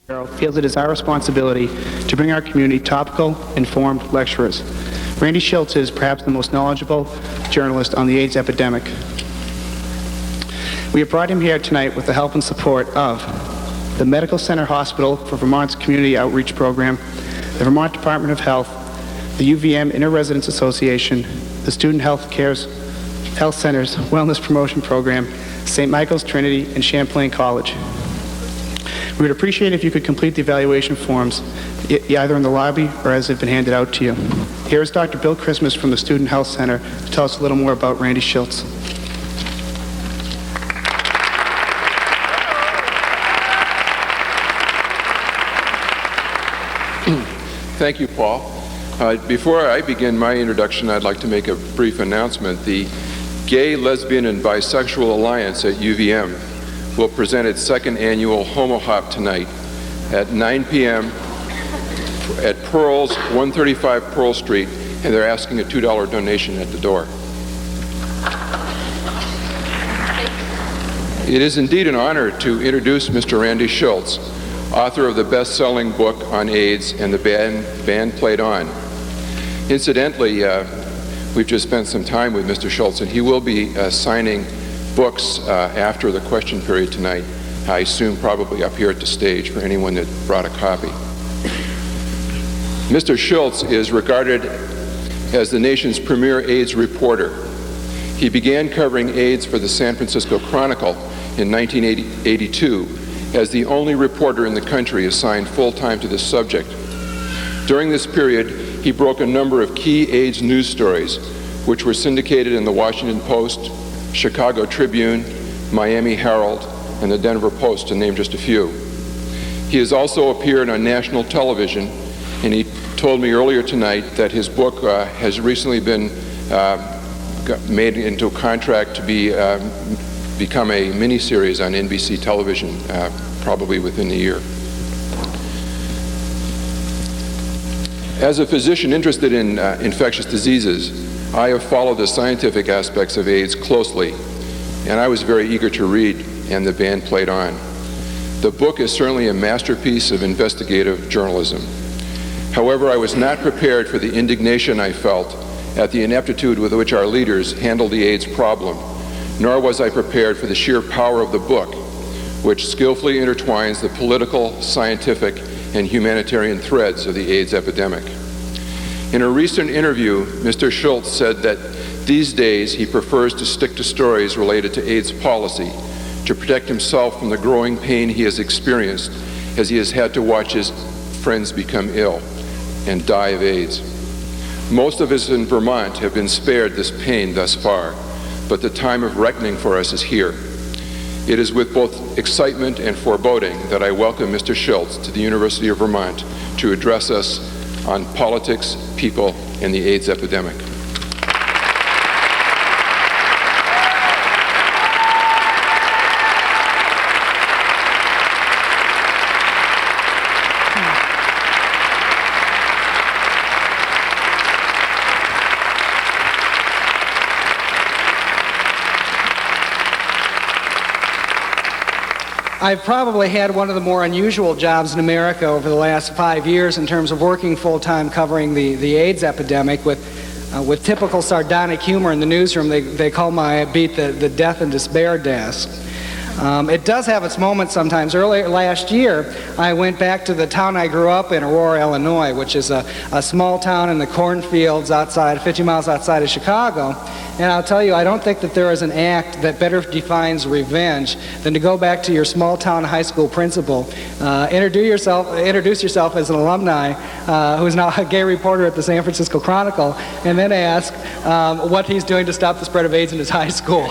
feels it is our responsibility to bring our community topical, informed lecturers. Randy Shilts is perhaps the most knowledgeable journalist on the AIDS epidemic. We have brought him here tonight with the help and support of the Medical Center Hospital for Vermont's Community Outreach Program, the Vermont Department of Health, the UVM Inter-Residence Association, the Student Health Center's Wellness Promotion Program, St. Michael's Trinity, and Champlain College. We would appreciate if you could complete the evaluation forms either in the lobby or as they've been handed out to you. Here is Dr. Bill Christmas from the Student Health Center to tell us a little more about Randy Shilts. Thank you, Paul. Before I begin my introduction, I'd like to make a brief announcement. The Gay, Lesbian, and Bisexual Alliance at UVM will present its second annual Homo Hop tonight at 9 p.m. at Pearl's, 135 Pearl Street, and they're asking a $2 donation at the door. It is indeed an honor to introduce Mr. Randy Shilts, author of the best-selling book on AIDS and the band Played On. Incidentally, we've just spent some time with Mr. Shilts, and he will be signing books after the question period tonight, I assume probably up here at the stage for anyone that brought a copy. Mr. Shilts is regarded as the nation's premier AIDS reporter. He began covering AIDS for the San Francisco Chronicle in 1982 as the only reporter in the country assigned full-time to this subject. During this period, he broke a number of key AIDS news stories, which were syndicated in the Washington Post, Chicago Tribune, Miami Herald, and the Denver Post, to name just a few. He has also appeared on national television, and he told me earlier tonight that his book has recently been made into a contract to become a miniseries on NBC television, probably within a year. As a physician interested in infectious diseases, I have followed the scientific aspects of AIDS closely, and I was very eager to read And the Band Played On. The book is certainly a masterpiece of investigative journalism. However, I was not prepared for the indignation I felt at the ineptitude with which our leaders handled the AIDS problem, nor was I prepared for the sheer power of the book, which skillfully intertwines the political, scientific, and humanitarian threads of the AIDS epidemic. In a recent interview, Mr. Shilts said that these days he prefers to stick to stories related to AIDS policy to protect himself from the growing pain he has experienced as he has had to watch his friends become ill and die of AIDS. Most of us in Vermont have been spared this pain thus far, but the time of reckoning for us is here. It is with both excitement and foreboding that I welcome Mr. Shilts to the University of Vermont to address us on politics, people, and the AIDS epidemic. I've probably had one of the more unusual jobs in America over the last 5 years in terms of working full-time covering the AIDS epidemic with typical sardonic humor in the newsroom. They call my beat the death and despair desk. It does have its moments sometimes. Earlier last year, I went back to the town I grew up in, Aurora, Illinois, which is a small town in the cornfields 50 miles outside of Chicago. And I'll tell you, I don't think that there is an act that better defines revenge than to go back to your small town high school principal, introduce yourself as an alumni who's now a gay reporter at the San Francisco Chronicle, and then ask what he's doing to stop the spread of AIDS in his high school.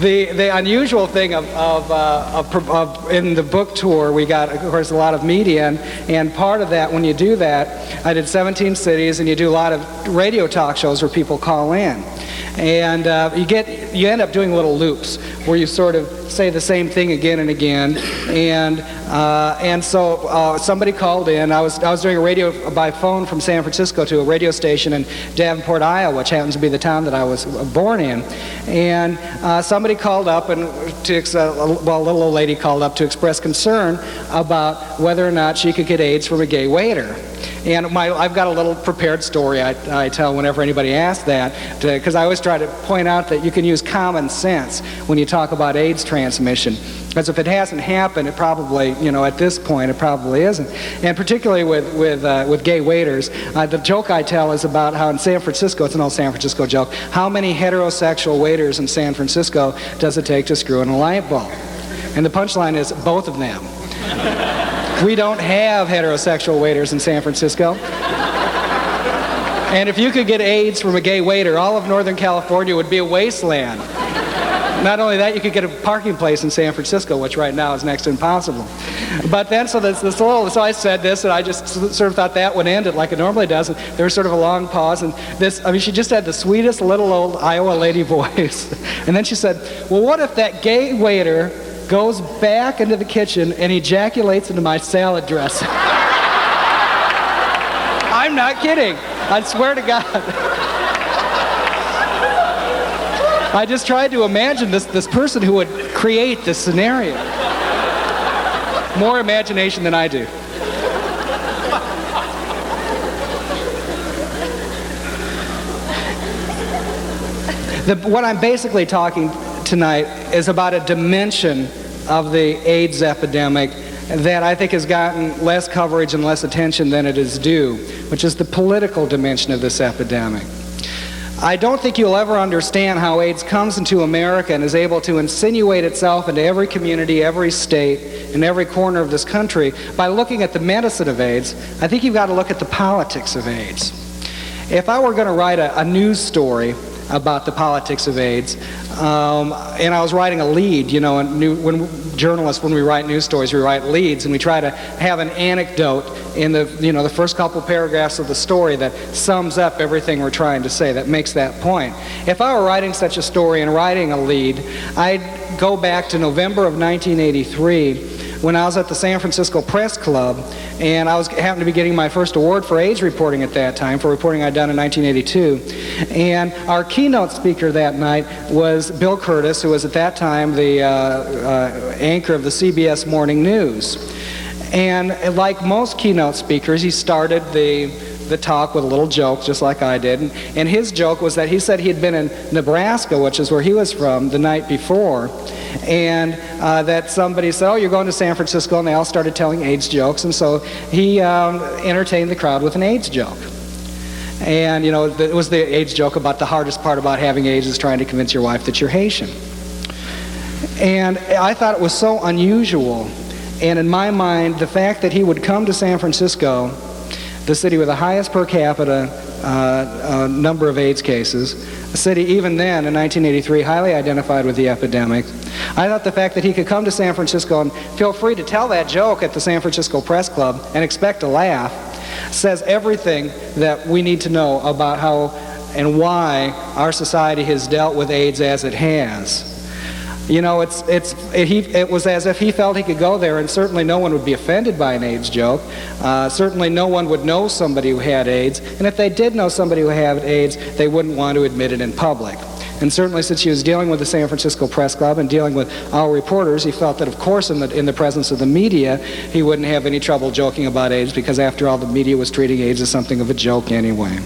The unusual thing in the book tour, we got, of course, a lot of media, and part of that, when you do that, I did 17 cities, and you do a lot of radio talk shows where people call in. And you end up doing little loops where you sort of say the same thing again and again. And so somebody called in. I was doing a radio by phone from San Francisco to a radio station in Davenport, Iowa, which happens to be the town that I was born in. And somebody called up, and a little old lady called up to express concern about whether or not she could get AIDS from a gay waiter. And I've got a little prepared story I tell whenever anybody asks that, because I always try to point out that you can use common sense when you talk about AIDS transmission. Because if it hasn't happened, it probably, at this point, it probably isn't. And particularly with gay waiters, the joke I tell is about how in San Francisco, it's an old San Francisco joke, how many heterosexual waiters in San Francisco does it take to screw in a light bulb? And the punchline is both of them. We don't have heterosexual waiters in San Francisco. And if you could get AIDS from a gay waiter, all of Northern California would be a wasteland. Not only that, you could get a parking place in San Francisco, which right now is next to impossible. But then, so I said this, and I just sort of thought that would end it like it normally does. And there was sort of a long pause, and she just had the sweetest little old Iowa lady voice. And then she said, well, what if that gay waiter goes back into the kitchen and ejaculates into my salad dressing? I'm not kidding. I swear to God. I just tried to imagine this person who would create this scenario. More imagination than I do. What I'm basically talking tonight is about a dimension of the AIDS epidemic that I think has gotten less coverage and less attention than it is due, which is the political dimension of this epidemic. I don't think you'll ever understand how AIDS comes into America and is able to insinuate itself into every community, every state, and every corner of this country by looking at the medicine of AIDS. I think you've got to look at the politics of AIDS. If I were going to write a news story about the politics of AIDS, and I was writing a lead, when journalists, when we write news stories, we write leads, and we try to have an anecdote in the first couple paragraphs of the story that sums up everything we're trying to say, that makes that point. If I were writing such a story and writing a lead, I'd go back to November of 1983, when I was at the San Francisco Press Club, and I happened to be getting my first award for AIDS reporting at that time, for reporting I'd done in 1982. And our keynote speaker that night was Bill Curtis, who was at that time the anchor of the CBS Morning News. And like most keynote speakers, he started the talk with a little joke, just like I did. And his joke was that he said he had been in Nebraska, which is where he was from, the night before, and that somebody said, oh, you're going to San Francisco, and they all started telling AIDS jokes, and so he entertained the crowd with an AIDS joke. And, it was the AIDS joke about the hardest part about having AIDS is trying to convince your wife that you're Haitian. And I thought it was so unusual, and in my mind, the fact that he would come to San Francisco, the city with the highest per capita number of AIDS cases, a city even then in 1983 highly identified with the epidemic. I thought the fact that he could come to San Francisco and feel free to tell that joke at the San Francisco Press Club and expect a laugh says everything that we need to know about how and why our society has dealt with AIDS as it has. It was as if he felt he could go there, and certainly no one would be offended by an AIDS joke. Certainly no one would know somebody who had AIDS, and if they did know somebody who had AIDS, they wouldn't want to admit it in public. And certainly since he was dealing with the San Francisco Press Club and dealing with our reporters, he felt that, of course, in the presence of the media, he wouldn't have any trouble joking about AIDS, because after all, the media was treating AIDS as something of a joke anyway.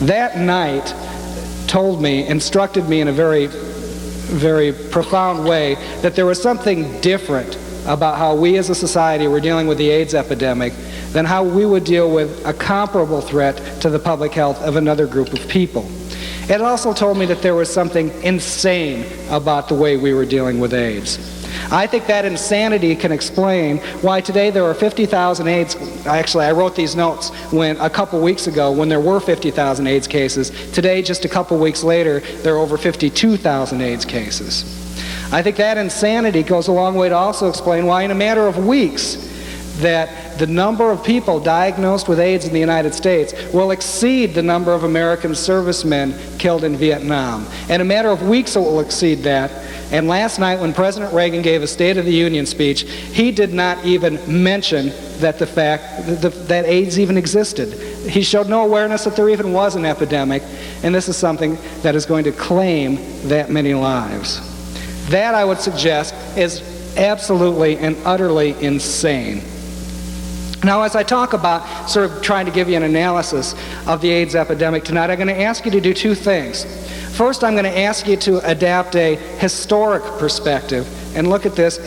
That night instructed me in a very profound way that there was something different about how we as a society were dealing with the AIDS epidemic than how we would deal with a comparable threat to the public health of another group of people. It also told me that there was something insane about the way we were dealing with AIDS. I think that insanity can explain why today there are 50,000 AIDS. Actually, I wrote these notes a couple weeks ago when there were 50,000 AIDS cases. Today, just a couple weeks later, there are over 52,000 AIDS cases. I think that insanity goes a long way to also explain why in a matter of weeks, that the number of people diagnosed with AIDS in the United States will exceed the number of American servicemen killed in Vietnam. In a matter of weeks, it will exceed that. And last night, when President Reagan gave a State of the Union speech, he did not even mention that the fact that AIDS even existed. He showed no awareness that there even was an epidemic, and this is something that is going to claim that many lives. That, I would suggest, is absolutely and utterly insane. Now, as I talk about sort of trying to give you an analysis of the AIDS epidemic tonight, I'm going to ask you to do two things. First, I'm going to ask you to adapt a historic perspective and look at this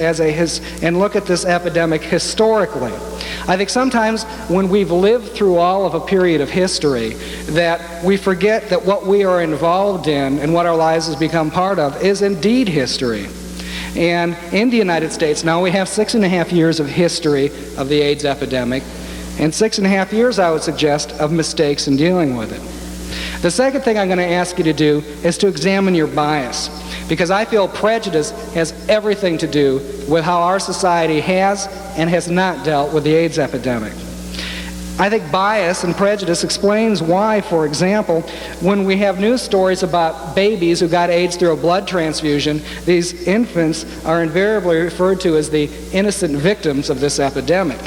look at this epidemic historically. I think sometimes when we've lived through all of a period of history, that we forget that what we are involved in and what our lives has become part of is indeed history. And in the United States now, we have 6.5 years of history of the AIDS epidemic, and 6.5 years, I would suggest, of mistakes in dealing with it. The second thing I'm going to ask you to do is to examine your bias, because I feel prejudice has everything to do with how our society has and has not dealt with the AIDS epidemic. I think bias and prejudice explains why, for example, when we have news stories about babies who got AIDS through a blood transfusion, these infants are invariably referred to as the innocent victims of this epidemic.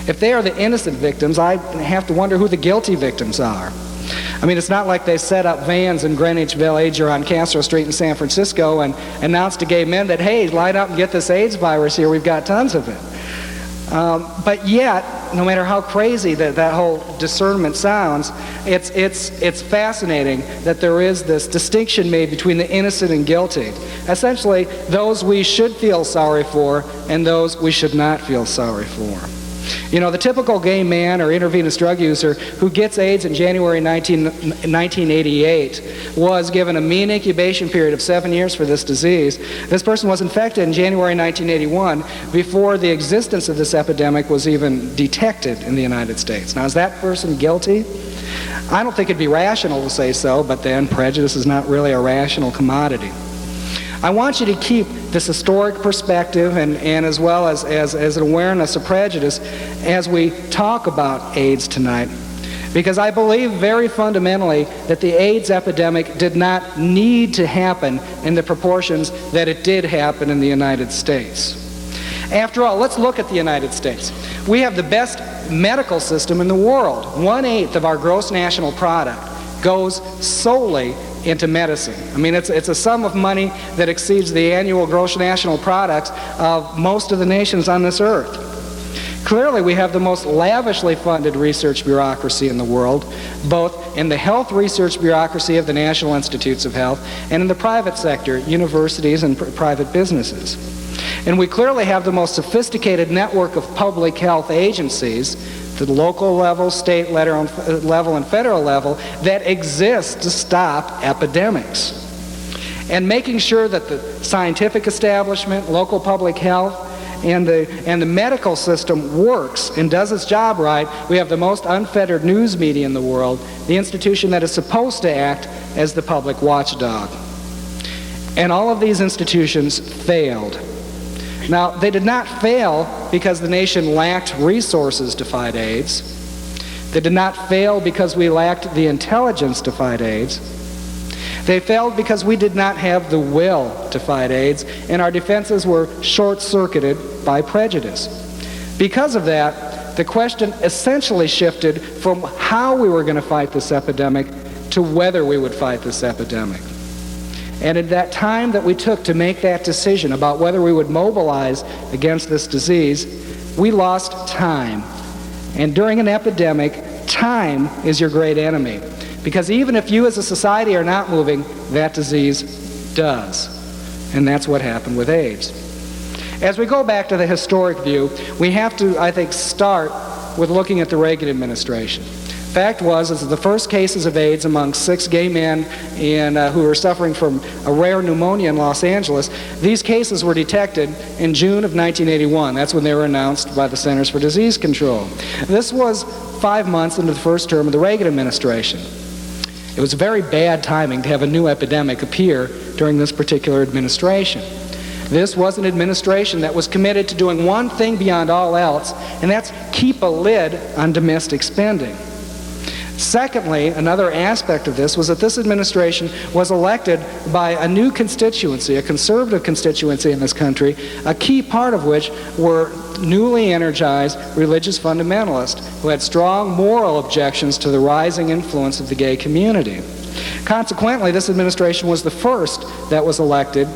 If they are the innocent victims, I have to wonder who the guilty victims are. I mean, it's not like they set up vans in Greenwich Village or on Castro Street in San Francisco and announced to gay men that, hey, line up and get this AIDS virus here, we've got tons of it. But yet, no matter how crazy that whole discernment sounds, it's fascinating that there is this distinction made between the innocent and guilty. Essentially, those we should feel sorry for and those we should not feel sorry for. You know, the typical gay man or intravenous drug user who gets AIDS in January 1988 was given a mean incubation period of 7 years for this disease. This person was infected in January 1981 before the existence of this epidemic was even detected in the United States. Now, is that person guilty? I don't think it'd be rational to say so, but then prejudice is not really a rational commodity. I want you to keep this historic perspective and as well as an awareness of prejudice as we talk about AIDS tonight. Because I believe very fundamentally that the AIDS epidemic did not need to happen in the proportions that it did happen in the United States. After all, let's look at the United States. We have the best medical system in the world. 1/8 of our gross national product goes solely into medicine. I mean, it's a sum of money that exceeds the annual gross national products of most of the nations on this earth. Clearly, we have the most lavishly funded research bureaucracy in the world, both in the health research bureaucracy of the National Institutes of Health and in the private sector, universities and private businesses. And we clearly have the most sophisticated network of public health agencies, the local level, state level, and federal level, that exists to stop epidemics. And making sure that the scientific establishment, local public health, and the medical system works and does its job right, we have the most unfettered news media in the world, the institution that is supposed to act as the public watchdog. And all of these institutions failed. Now, they did not fail because the nation lacked resources to fight AIDS. They did not fail because we lacked the intelligence to fight AIDS. They failed because we did not have the will to fight AIDS, and our defenses were short-circuited by prejudice. Because of that, the question essentially shifted from how we were going to fight this epidemic to whether we would fight this epidemic. And at that time that we took to make that decision about whether we would mobilize against this disease, we lost time. And during an epidemic, time is your great enemy. Because even if you as a society are not moving, that disease does. And that's what happened with AIDS. As we go back to the historic view, we have to, I think, start with looking at the Reagan administration. Fact was, this is the first cases of AIDS among 6 gay men who were suffering from a rare pneumonia in Los Angeles. These cases were detected in June of 1981. That's when they were announced by the Centers for Disease Control. This was 5 months into the first term of the Reagan administration. It was very bad timing to have a new epidemic appear during this particular administration. This was an administration that was committed to doing one thing beyond all else, and that's keep a lid on domestic spending. Secondly, another aspect of this was that this administration was elected by a new constituency, a conservative constituency in this country, a key part of which were newly energized religious fundamentalists who had strong moral objections to the rising influence of the gay community. Consequently, this administration was the first that was elected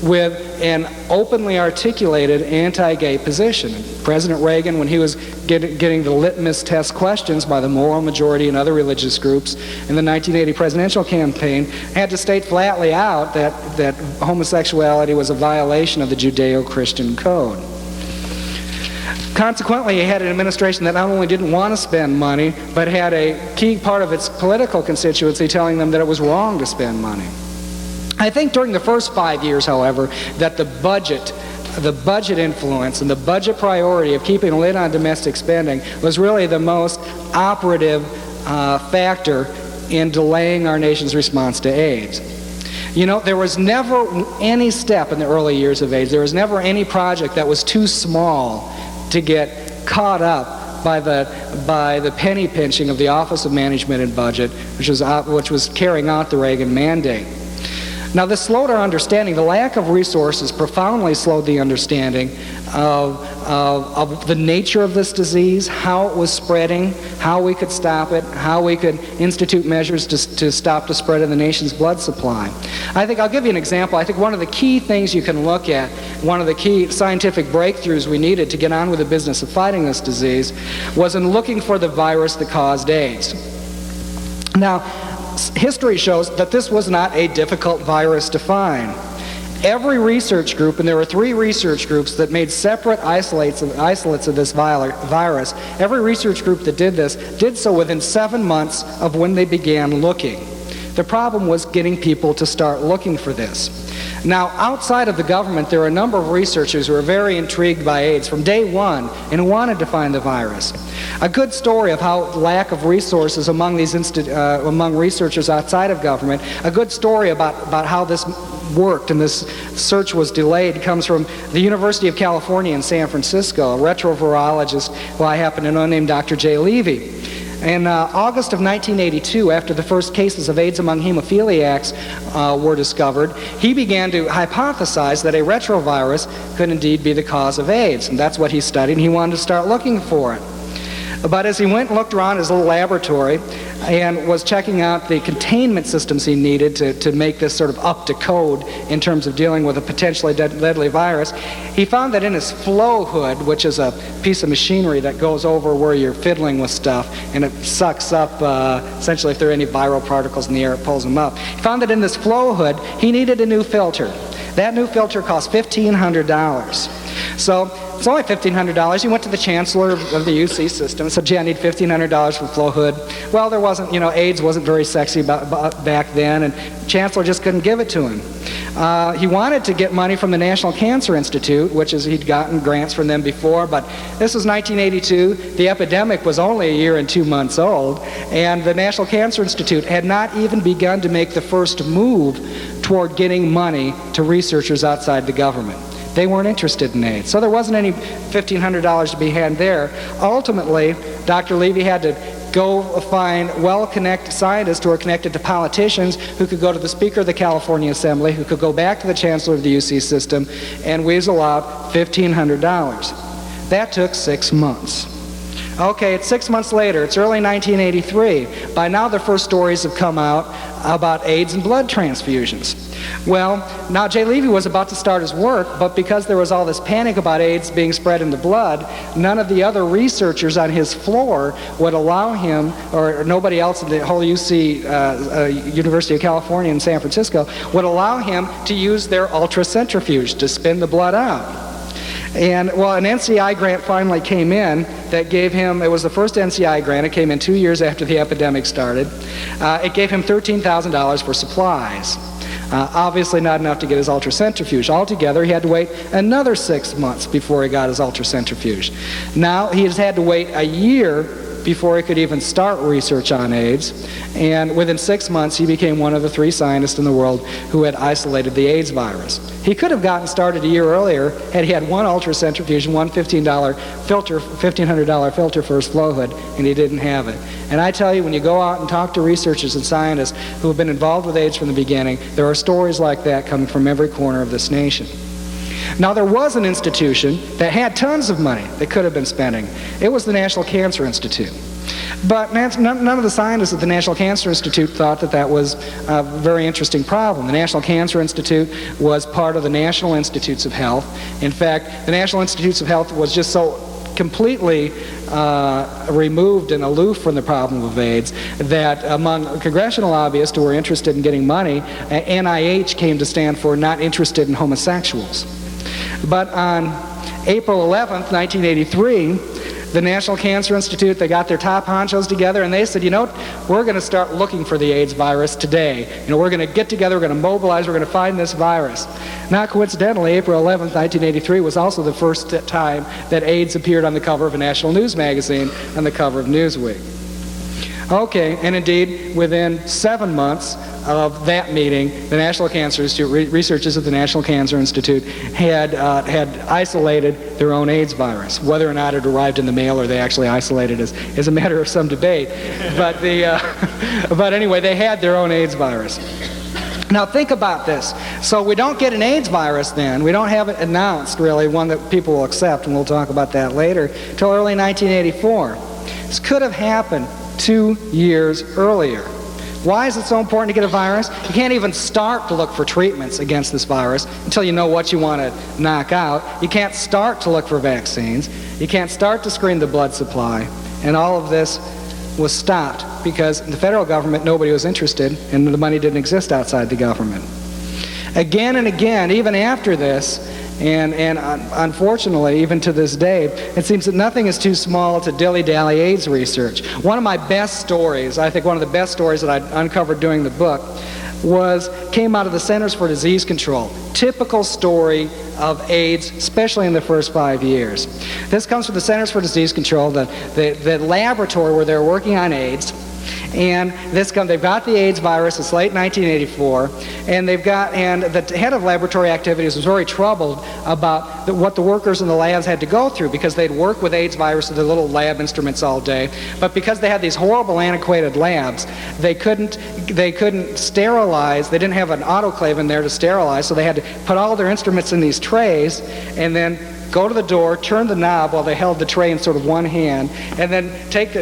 with an openly articulated anti-gay position. President Reagan, when he was getting the litmus test questions by the moral majority and other religious groups in the 1980 presidential campaign, had to state flatly out that homosexuality was a violation of the Judeo-Christian code. Consequently, he had an administration that not only didn't want to spend money, but had a key part of its political constituency telling them that it was wrong to spend money. I think during the first 5 years, however, that the budget influence and the budget priority of keeping a lid on domestic spending was really the most operative factor in delaying our nation's response to AIDS. You know, there was never any step in the early years of AIDS, there was never any project that was too small to get caught up by the penny pinching of the Office of Management and Budget, which was carrying out the Reagan mandate. Now, this slowed our understanding. The lack of resources profoundly slowed the understanding of the nature of this disease, how it was spreading, how we could stop it, how we could institute measures to stop the spread of the nation's blood supply. I think I'll give you an example. I think one of the key things you can look at, one of the key scientific breakthroughs we needed to get on with the business of fighting this disease, was in looking for the virus that caused AIDS. Now, history shows that this was not a difficult virus to find. Every research group, and there were 3 research groups that made separate isolates of this virus, every research group that did this did so within 7 months of when they began looking. The problem was getting people to start looking for this. Now, outside of the government, there are a number of researchers who are very intrigued by AIDS from day one and who wanted to find the virus. A good story of how lack of resources among among researchers outside of government, a good story about how this worked and this search was delayed comes from the University of California in San Francisco. A retrovirologist who I happen to know named Dr. Jay Levy. In August of 1982, after the first cases of AIDS among hemophiliacs were discovered, he began to hypothesize that a retrovirus could indeed be the cause of AIDS. And that's what he studied, and he wanted to start looking for it. But as he went and looked around his little laboratory and was checking out the containment systems he needed to make this sort of up to code in terms of dealing with a potentially deadly virus, he found that in his flow hood, which is a piece of machinery that goes over where you're fiddling with stuff and it sucks up, essentially if there are any viral particles in the air, it pulls them up. He found that in this flow hood, he needed a new filter. That new filter cost $1,500. So it's only $1,500. He went to the chancellor of the UC system and said, gee, I need $1,500 for flow hood. Well, there wasn't, AIDS wasn't very sexy back then, and the chancellor just couldn't give it to him. He wanted to get money from the National Cancer Institute, which is he'd gotten grants from them before, but this was 1982. The epidemic was only a year and 2 months old, and the National Cancer Institute had not even begun to make the first move toward getting money to researchers outside the government. They weren't interested in AIDS. So there wasn't any $1,500 to be had there. Ultimately, Dr. Levy had to go find well-connected scientists who are connected to politicians who could go to the Speaker of the California Assembly, who could go back to the Chancellor of the UC system and weasel out $1,500. That took 6 months. Okay, it's 6 months later. It's early 1983. By now, the first stories have come out about AIDS and blood transfusions. Well, now Jay Levy was about to start his work, but because there was all this panic about AIDS being spread in the blood, none of the other researchers on his floor would allow him, or nobody else in the whole UC, University of California in San Francisco, would allow him to use their ultracentrifuge to spin the blood out. And, well, an NCI grant finally came in that gave him, it was the first NCI grant, it came in 2 years after the epidemic started. It gave him $13,000 for supplies. Obviously not enough to get his ultracentrifuge. Altogether, he had to wait another 6 months before he got his ultracentrifuge. Now, he has had to wait a year before he could even start research on AIDS. And within 6 months, he became one of the 3 scientists in the world who had isolated the AIDS virus. He could have gotten started a year earlier had he had one ultracentrifuge, one $1,500 filter for his flow hood, and he didn't have it. And I tell you, when you go out and talk to researchers and scientists who have been involved with AIDS from the beginning, there are stories like that coming from every corner of this nation. Now, there was an institution that had tons of money they could have been spending. It was the National Cancer Institute. But none of the scientists at the National Cancer Institute thought that that was a very interesting problem. The National Cancer Institute was part of the National Institutes of Health. In fact, the National Institutes of Health was just so completely removed and aloof from the problem of AIDS that among congressional lobbyists who were interested in getting money, NIH came to stand for Not Interested in Homosexuals. But on April 11th, 1983, the National Cancer Institute, they got their top honchos together and they said, you know, we're going to start looking for the AIDS virus today. You know, we're going to get together, we're going to mobilize, we're going to find this virus. Not coincidentally, April 11th, 1983 was also the first time that AIDS appeared on the cover of a national news magazine, on the cover of Newsweek. Okay, and indeed, within 7 months of that meeting, the National Cancer Institute, researchers at the National Cancer Institute had isolated their own AIDS virus. Whether or not it arrived in the mail or they actually isolated is a matter of some debate. But but anyway, they had their own AIDS virus. Now think about this. So we don't get an AIDS virus then. We don't have it announced, really, one that people will accept, and we'll talk about that later, till early 1984. This could have happened 2 years earlier. Why is it so important to get a virus? You can't even start to look for treatments against this virus until you know what you want to knock out. You can't start to look for vaccines. You can't start to screen the blood supply. And all of this was stopped because in the federal government nobody was interested and the money didn't exist outside the government. Again and again, even after this, and unfortunately, even to this day, it seems that nothing is too small to dilly-dally AIDS research. One of my best stories, I think one of the best stories that I uncovered doing the book, came out of the Centers for Disease Control. Typical story of AIDS, especially in the first 5 years. This comes from the Centers for Disease Control, the laboratory where they're working on AIDS. And they've got the AIDS virus. It's late 1984, and the head of laboratory activities was very troubled about what the workers in the labs had to go through because they'd work with AIDS virus with their little lab instruments all day. But because they had these horrible antiquated labs, they couldn't sterilize. They didn't have an autoclave in there to sterilize, so they had to put all their instruments in these trays and then go to the door, turn the knob while they held the tray in sort of one hand, and then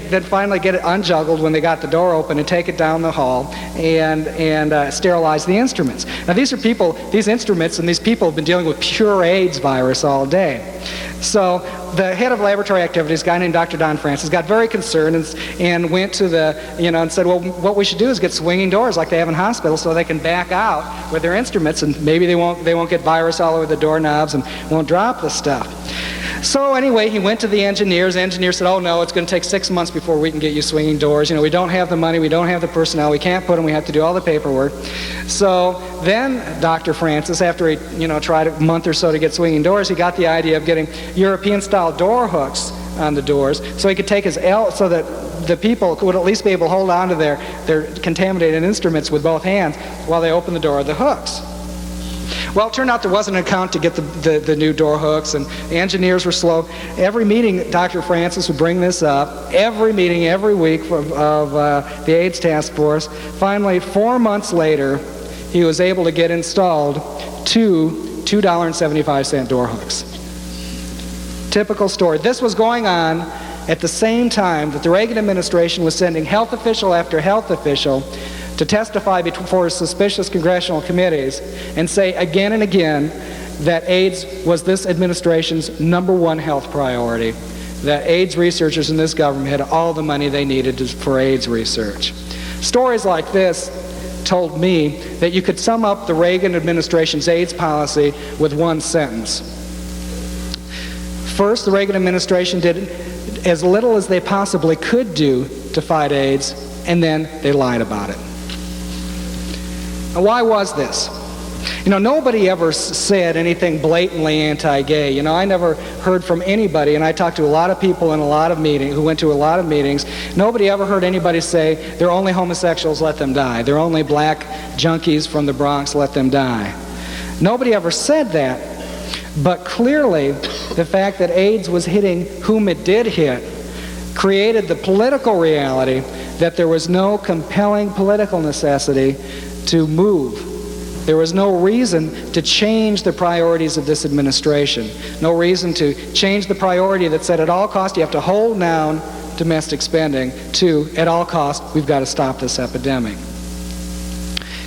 then finally get it unjuggled when they got the door open and take it down the hall and sterilize the instruments. Now these instruments and these people have been dealing with pure AIDS virus all day. So the head of laboratory activities, a guy named Dr. Don Francis, got very concerned and went to and said, well, what we should do is get swinging doors like they have in hospitals so they can back out with their instruments and maybe they won't get virus all over the doorknobs and won't drop the stuff. So anyway, he went to the engineers. The engineer said, oh no, it's going to take 6 months before we can get you swinging doors. You know, we don't have the money, we don't have the personnel, we can't put them, we have to do all the paperwork. So then Dr. Francis, after he tried a month or so to get swinging doors, he got the idea of getting European-style door hooks on the doors so he could take so that the people would at least be able to hold on to their contaminated instruments with both hands while they opened the door with the hooks. Well, it turned out there wasn't an account to get the new door hooks, and the engineers were slow. Every meeting, Dr. Francis would bring this up. Every meeting, every week of the AIDS task force. Finally, 4 months later, he was able to get installed 2 $2.75 door hooks. Typical story. This was going on at the same time that the Reagan administration was sending health official after health official to testify before suspicious congressional committees and say again and again that AIDS was this administration's #1 health priority, that AIDS researchers in this government had all the money they needed for AIDS research. Stories like this told me that you could sum up the Reagan administration's AIDS policy with one sentence. First, the Reagan administration did as little as they possibly could do to fight AIDS, and then they lied about it. Now, why was this? Nobody ever said anything blatantly anti-gay. I never heard from anybody, and I talked to a lot of people in a lot of meetings, who went to a lot of meetings. Nobody ever heard anybody say, they're only homosexuals, let them die. They're only black junkies from the Bronx, let them die. Nobody ever said that, but clearly the fact that AIDS was hitting whom it did hit created the political reality that there was no compelling political necessity to move. There was no reason to change the priorities of this administration. No reason to change the priority that said at all costs you have to hold down domestic spending to at all costs we've got to stop this epidemic.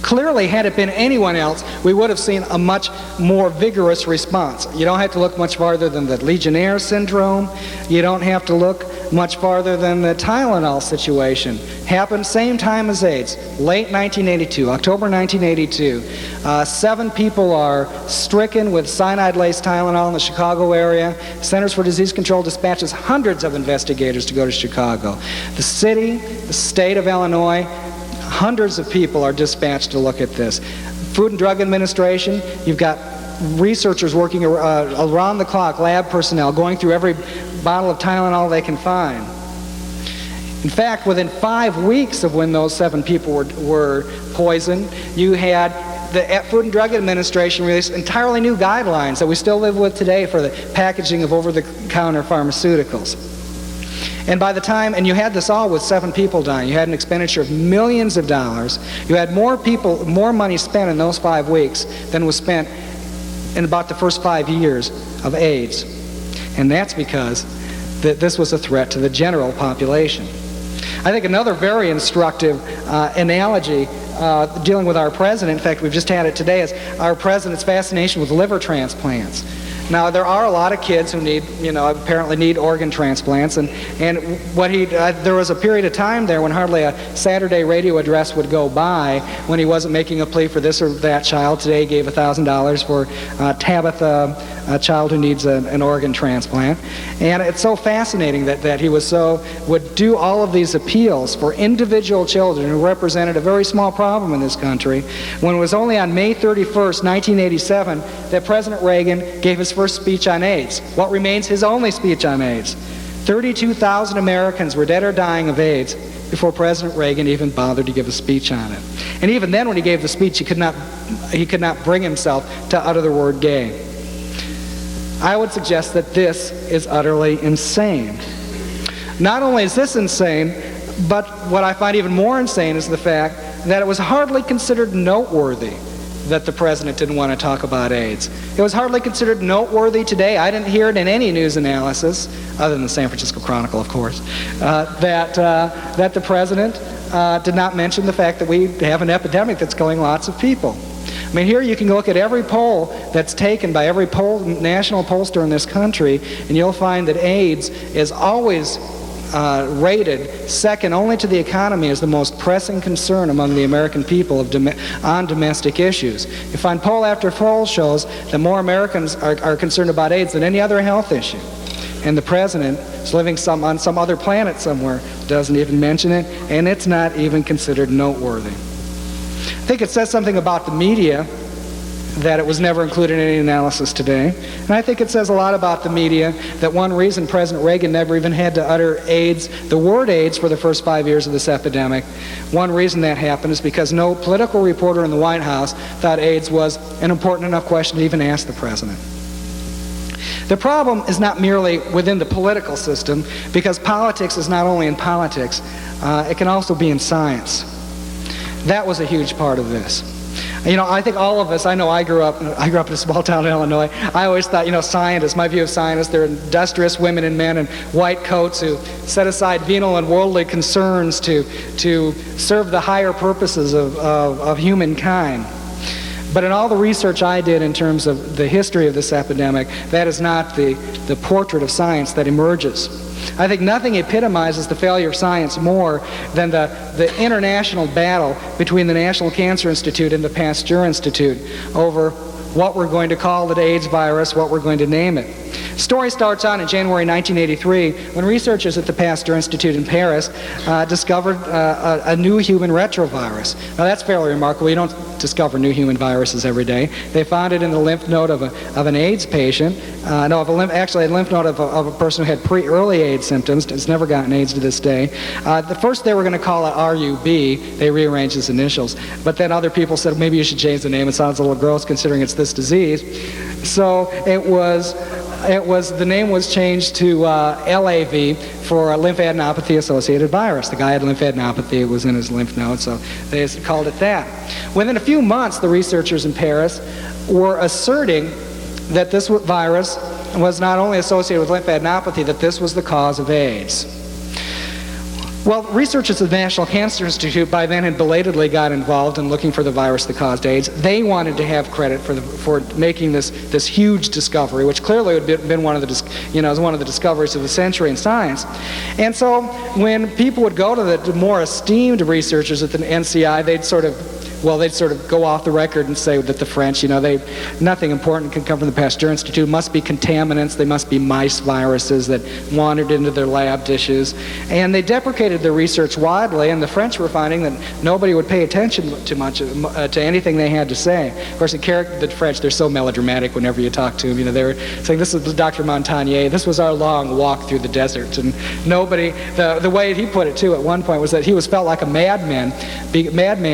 Clearly, had it been anyone else, we would have seen a much more vigorous response. You don't have to look much farther than the Legionnaire syndrome. You don't have to look much farther than the Tylenol situation. Happened same time as AIDS, late 1982, October 1982. 7 people are stricken with cyanide-laced Tylenol in the Chicago area. Centers for Disease Control dispatches hundreds of investigators to go to Chicago. The city, the state of Illinois, hundreds of people are dispatched to look at this. Food and Drug Administration, you've got researchers working around the clock, lab personnel, going through every bottle of Tylenol they can find. In fact, within 5 weeks of when those 7 people were poisoned, you had the Food and Drug Administration release entirely new guidelines that we still live with today for the packaging of over-the-counter pharmaceuticals. And by the time, and you had this all with 7 people dying, you had an expenditure of millions of dollars, you had more money spent in those 5 weeks than was spent in about the first 5 years of AIDS. And that's because this was a threat to the general population. I think another very instructive analogy dealing with our president, in fact we've just had it today, is our president's fascination with liver transplants. Now, there are a lot of kids who need, apparently need organ transplants, and what there was a period of time there when hardly a Saturday radio address would go by when he wasn't making a plea for this or that child. Today he gave $1,000 for Tabitha, a child who needs an organ transplant. And it's so fascinating that he would do all of these appeals for individual children who represented a very small problem in this country, when it was only on May 31st, 1987, that President Reagan gave his first speech on AIDS. What remains his only speech on AIDS. 32,000 Americans were dead or dying of AIDS before President Reagan even bothered to give a speech on it. And even then, when he gave the speech, he could not bring himself to utter the word gay. I would suggest that this is utterly insane. Not only is this insane, but what I find even more insane is the fact that it was hardly considered noteworthy that the president didn't want to talk about AIDS. It was hardly considered noteworthy today. I didn't hear it in any news analysis, other than the San Francisco Chronicle, of course, that the president did not mention the fact that we have an epidemic that's killing lots of people. I mean, here you can look at every poll that's taken by every national pollster in this country, and you'll find that AIDS is always rated second only to the economy as the most pressing concern among the American people on domestic issues. You find poll after poll shows that more Americans are concerned about AIDS than any other health issue. And the president is living on some other planet somewhere, doesn't even mention it, and it's not even considered noteworthy. I think it says something about the media that it was never included in any analysis today. And I think it says a lot about the media that one reason President Reagan never even had to utter AIDS, the word AIDS, for the first 5 years of this epidemic. One reason that happened is because no political reporter in the White House thought AIDS was an important enough question to even ask the president. The problem is not merely within the political system, because politics is not only in politics, it can also be in science. That was a huge part of this. I think all of us, I grew up in a small town in Illinois. I always thought, scientists, my view of scientists, they're industrious women and men in white coats who set aside venal and worldly concerns to serve the higher purposes of humankind. But in all the research I did in terms of the history of this epidemic, that is not the portrait of science that emerges. I think nothing epitomizes the failure of science more than the international battle between the National Cancer Institute and the Pasteur Institute over what we're going to call the AIDS virus, what we're going to name it. Story starts on in January 1983 when researchers at the Pasteur Institute in Paris discovered a new human retrovirus. Now that's fairly remarkable. You don't discover new human viruses every day. They found it in the lymph node of an AIDS patient. Actually a lymph node of a person who had early AIDS symptoms. It's never gotten AIDS to this day. The first they were going to call it RUB. They rearranged its initials. But then other people said, maybe you should change the name. It sounds a little gross considering it's this disease. So the name was changed to LAV for lymphadenopathy-associated virus. The guy had lymphadenopathy. It was in his lymph node, so they called it that. Within a few months, the researchers in Paris were asserting that this virus was not only associated with lymphadenopathy, that this was the cause of AIDS. Well, researchers at the National Cancer Institute by then had belatedly got involved in looking for the virus that caused AIDS. They wanted to have credit for making this huge discovery, which clearly would have been one of the discoveries of the century in science. And so when people would go to the more esteemed researchers at the NCI, they'd sort of go off the record and say that the French, nothing important can come from the Pasteur Institute. Must be contaminants. They must be mice viruses that wandered into their lab dishes. And they deprecated their research widely, and the French were finding that nobody would pay attention too much to anything they had to say. Of course, the French, they're so melodramatic whenever you talk to them. They were saying, this is Dr. Montagnier. This was our long walk through the desert. And nobody, the way he put it, too, at one point was that he felt like a madman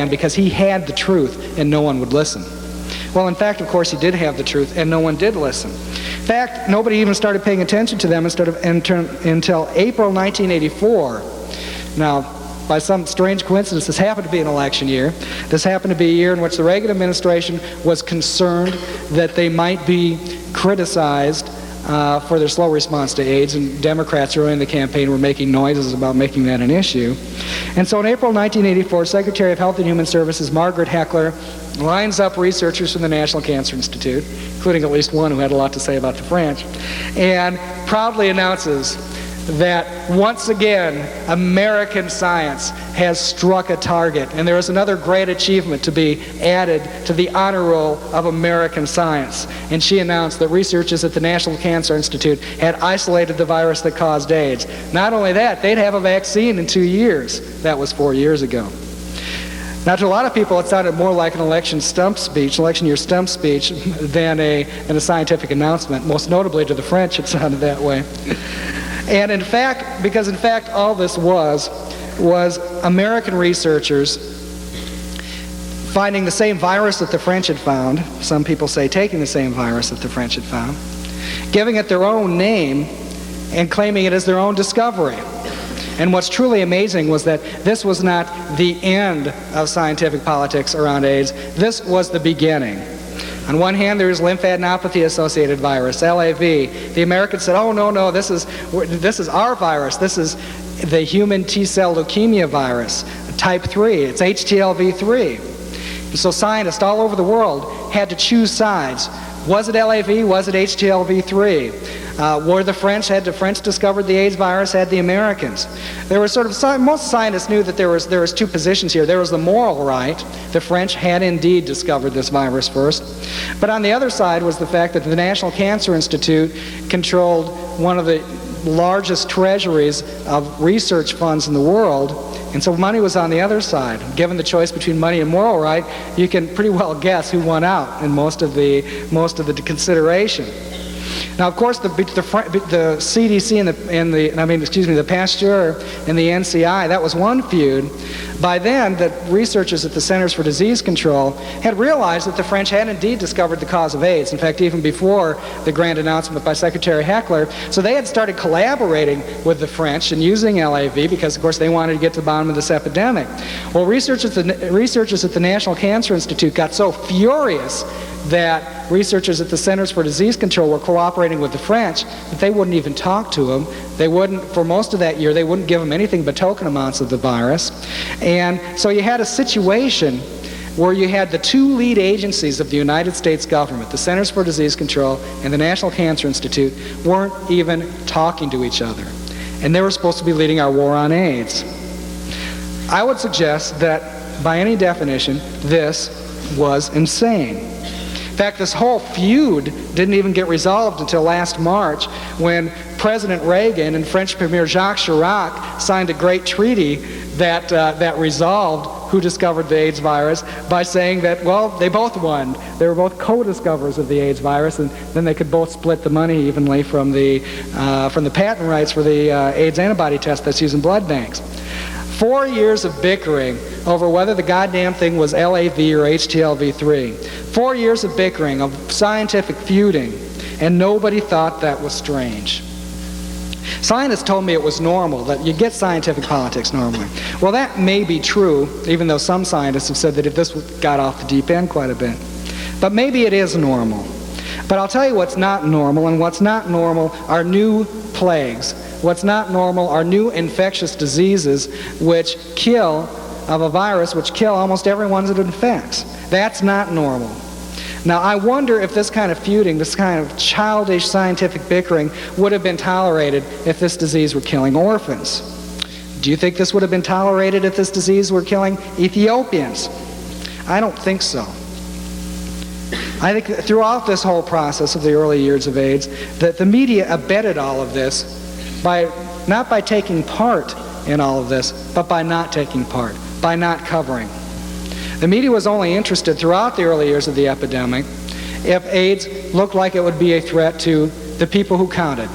because he had the truth and no one would listen. Well, in fact, of course, he did have the truth and no one did listen. In fact, nobody even started paying attention to them until April 1984. Now, by some strange coincidence, this happened to be an election year. This happened to be a year in which the Reagan administration was concerned that they might be criticized for their slow response to AIDS, and Democrats early in the campaign were making noises about making that an issue. And so in April 1984, Secretary of Health and Human Services Margaret Heckler lines up researchers from the National Cancer Institute, including at least one who had a lot to say about the French, and proudly announces that once again American science has struck a target, and there is another great achievement to be added to the honor roll of American science. And she announced that researchers at the National Cancer Institute had isolated the virus that caused AIDS. Not only that, they'd have a vaccine in 2 years. That was 4 years ago. Now, to a lot of people, it sounded more like an election year stump speech, than a scientific announcement. Most notably to the French, it sounded that way. And in fact, all this was American researchers finding the same virus that the French had found. Some people say taking the same virus that the French had found, giving it their own name, and claiming it as their own discovery. And what's truly amazing was that this was not the end of scientific politics around AIDS. This was the beginning. On one hand, there is lymphadenopathy-associated virus, LAV. The Americans said, oh, no, this is our virus. This is the human T-cell leukemia virus, type 3. It's HTLV3. And so scientists all over the world had to choose sides. Was it LAV? Was it HTLV3? Were the French? Had the French discovered the AIDS virus? Had the Americans? There was most scientists knew that there was two positions here. There was the moral right. The French had indeed discovered this virus first. But on the other side was the fact that the National Cancer Institute controlled one of the largest treasuries of research funds in the world. And so money was on the other side. Given the choice between money and moral right, you can pretty well guess who won out in most of the consideration. Now, of course, the CDC the Pasteur and the NCI, that was one feud. By then, the researchers at the Centers for Disease Control had realized that the French had indeed discovered the cause of AIDS. In fact, even before the grand announcement by Secretary Heckler. So they had started collaborating with the French and using LAV because, of course, they wanted to get to the bottom of this epidemic. Well, researchers at the National Cancer Institute got so furious that researchers at the Centers for Disease Control were cooperating with the French that they wouldn't even talk to them. They wouldn't, for most of that year, they wouldn't give them anything but token amounts of the virus. And so you had a situation where you had the two lead agencies of the United States government, the Centers for Disease Control and the National Cancer Institute, weren't even talking to each other. And they were supposed to be leading our war on AIDS. I would suggest that, by any definition, this was insane. fact, this whole feud didn't even get resolved until last March when President Reagan and French Premier Jacques Chirac signed a great treaty that resolved who discovered the AIDS virus by saying that, well, they both won. They were both co-discoverers of the AIDS virus, and then they could both split the money evenly from the patent rights for the AIDS antibody test that's used in blood banks. 4 years of bickering over whether the goddamn thing was LAV or HTLV3. 4 years of bickering, of scientific feuding, and nobody thought that was strange. Scientists told me it was normal, that you get scientific politics normally. Well, that may be true, even though some scientists have said that if this got off the deep end quite a bit. But maybe it is normal. But I'll tell you what's not normal, and what's not normal are new plagues. What's not normal are new infectious diseases which kill, of a virus which kill almost everyone that it infects. That's not normal. Now, I wonder if this kind of feuding, this kind of childish scientific bickering would have been tolerated if this disease were killing orphans. Do you think this would have been tolerated if this disease were killing Ethiopians? I don't think so. I think that throughout this whole process of the early years of AIDS, that the media abetted all of this not by taking part in all of this, but by not taking part, by not covering. The media was only interested throughout the early years of the epidemic if AIDS looked like it would be a threat to the people who counted,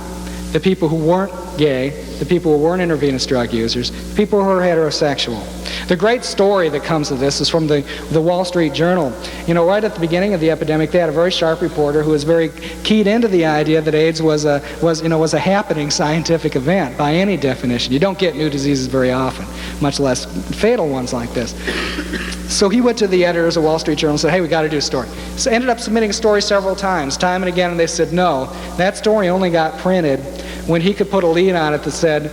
the people who weren't gay, the people who weren't intravenous drug users, people who were heterosexual. The great story that comes of this is from the Wall Street Journal. You know, right at the beginning of the epidemic, they had a very sharp reporter who was very keyed into the idea that AIDS was a happening scientific event by any definition. You don't get new diseases very often, much less fatal ones like this. So he went to the editors of Wall Street Journal and said, hey, we got to do a story. So ended up submitting a story several times, time and again, and they said no. That story only got printed when he could put a lead on it that said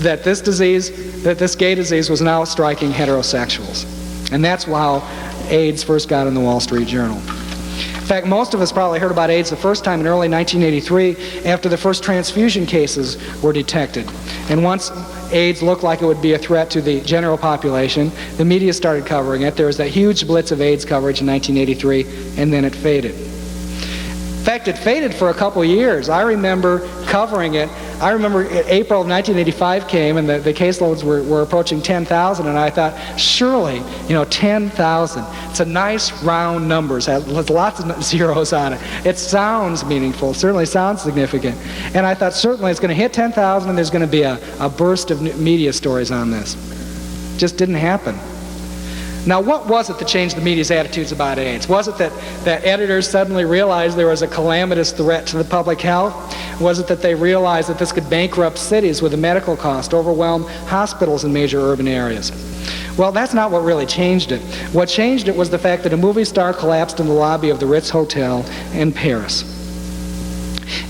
that this gay disease was now striking heterosexuals. And that's how AIDS first got in the Wall Street Journal. In fact, most of us probably heard about AIDS the first time in early 1983 after the first transfusion cases were detected. And once AIDS looked like it would be a threat to the general population, the media started covering it. There was that huge blitz of AIDS coverage in 1983, and then it faded. In fact, it faded for a couple years. I remember covering it. I remember April of 1985 came, and the caseloads were approaching 10,000, and I thought, surely, 10,000. It's a nice round number. It has lots of zeros on it. It sounds meaningful. It certainly sounds significant. And I thought, certainly, it's going to hit 10,000, and there's going to be a burst of media stories on this. Just didn't happen. Now, what was it that changed the media's attitudes about AIDS? Was it that editors suddenly realized there was a calamitous threat to the public health? Was it that they realized that this could bankrupt cities with the medical cost, overwhelm hospitals in major urban areas? Well, that's not what really changed it. What changed it was the fact that a movie star collapsed in the lobby of the Ritz Hotel in Paris.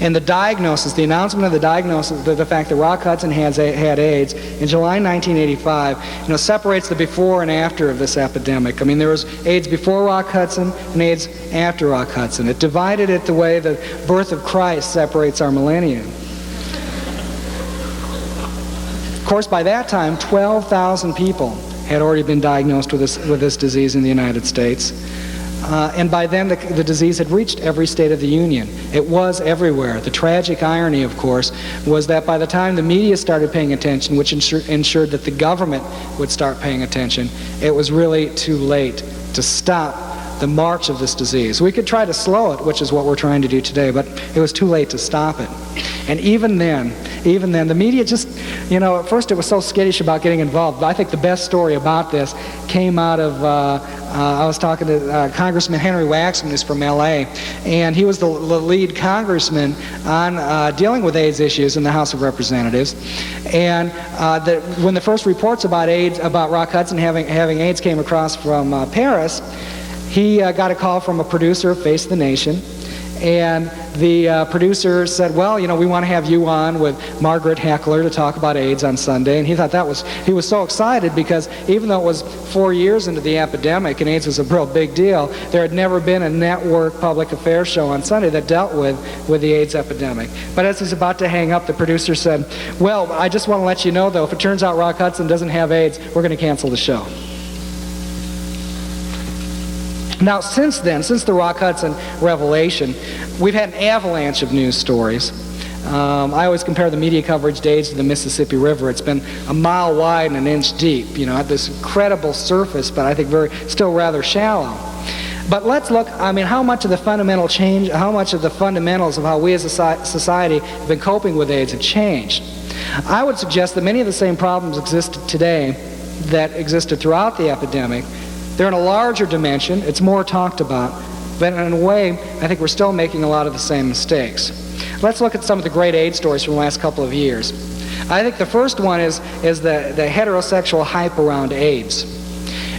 And the announcement of the diagnosis, the fact that Rock Hudson had AIDS in July 1985, separates the before and after of this epidemic. I mean, there was AIDS before Rock Hudson and AIDS after Rock Hudson. It divided it the way the birth of Christ separates our millennium. Of course, by that time, 12,000 people had already been diagnosed with this disease in the United States. And by then, the disease had reached every state of the Union. It was everywhere. The tragic irony, of course, was that by the time the media started paying attention, which ensured that the government would start paying attention, it was really too late to stop the march of this disease. We could try to slow it, which is what we're trying to do today, but it was too late to stop it. And even then, the media just, at first it was so skittish about getting involved. But I think the best story about this came out of, I was talking to Congressman Henry Waxman, who's from L.A., and he was the lead congressman on dealing with AIDS issues in the House of Representatives. And when the first reports about AIDS, about Rock Hudson having AIDS came across from Paris, he got a call from a producer of Face the Nation. And the producer said, well, we want to have you on with Margaret Heckler to talk about AIDS on Sunday. And he thought he was so excited because even though it was 4 years into the epidemic and AIDS was a real big deal, there had never been a network public affairs show on Sunday that dealt with the AIDS epidemic. But as he's about to hang up, the producer said, well, I just want to let you know, though, if it turns out Rock Hudson doesn't have AIDS, we're going to cancel the show. Now, since then, since the Rock Hudson revelation, we've had an avalanche of news stories. I always compare the media coverage to AIDS to the Mississippi River. It's been a mile wide and an inch deep, at this incredible surface, but I think still rather shallow. But let's look, how much of the fundamental change, how much of the fundamentals of how we as a society have been coping with AIDS have changed. I would suggest that many of the same problems existed today that existed throughout the epidemic. They're in a larger dimension, it's more talked about, but in a way, I think we're still making a lot of the same mistakes. Let's look at some of the great AIDS stories from the last couple of years. I think the first one is the heterosexual hype around AIDS.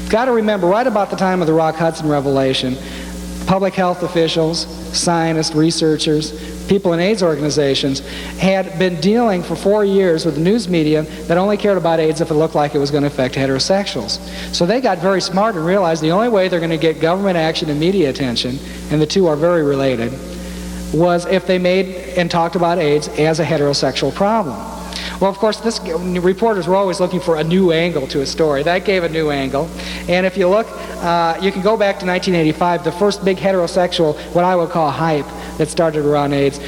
You've got to remember, right about the time of the Rock Hudson revelation, public health officials, scientists, researchers, people in AIDS organizations had been dealing for 4 years with the news media that only cared about AIDS if it looked like it was going to affect heterosexuals. So they got very smart and realized the only way they're going to get government action and media attention, and the two are very related, was if they made and talked about AIDS as a heterosexual problem. Well, of course, reporters were always looking for a new angle to a story. That gave a new angle. And if you look, you can go back to 1985, the first big heterosexual, what I would call hype, that started around AIDS,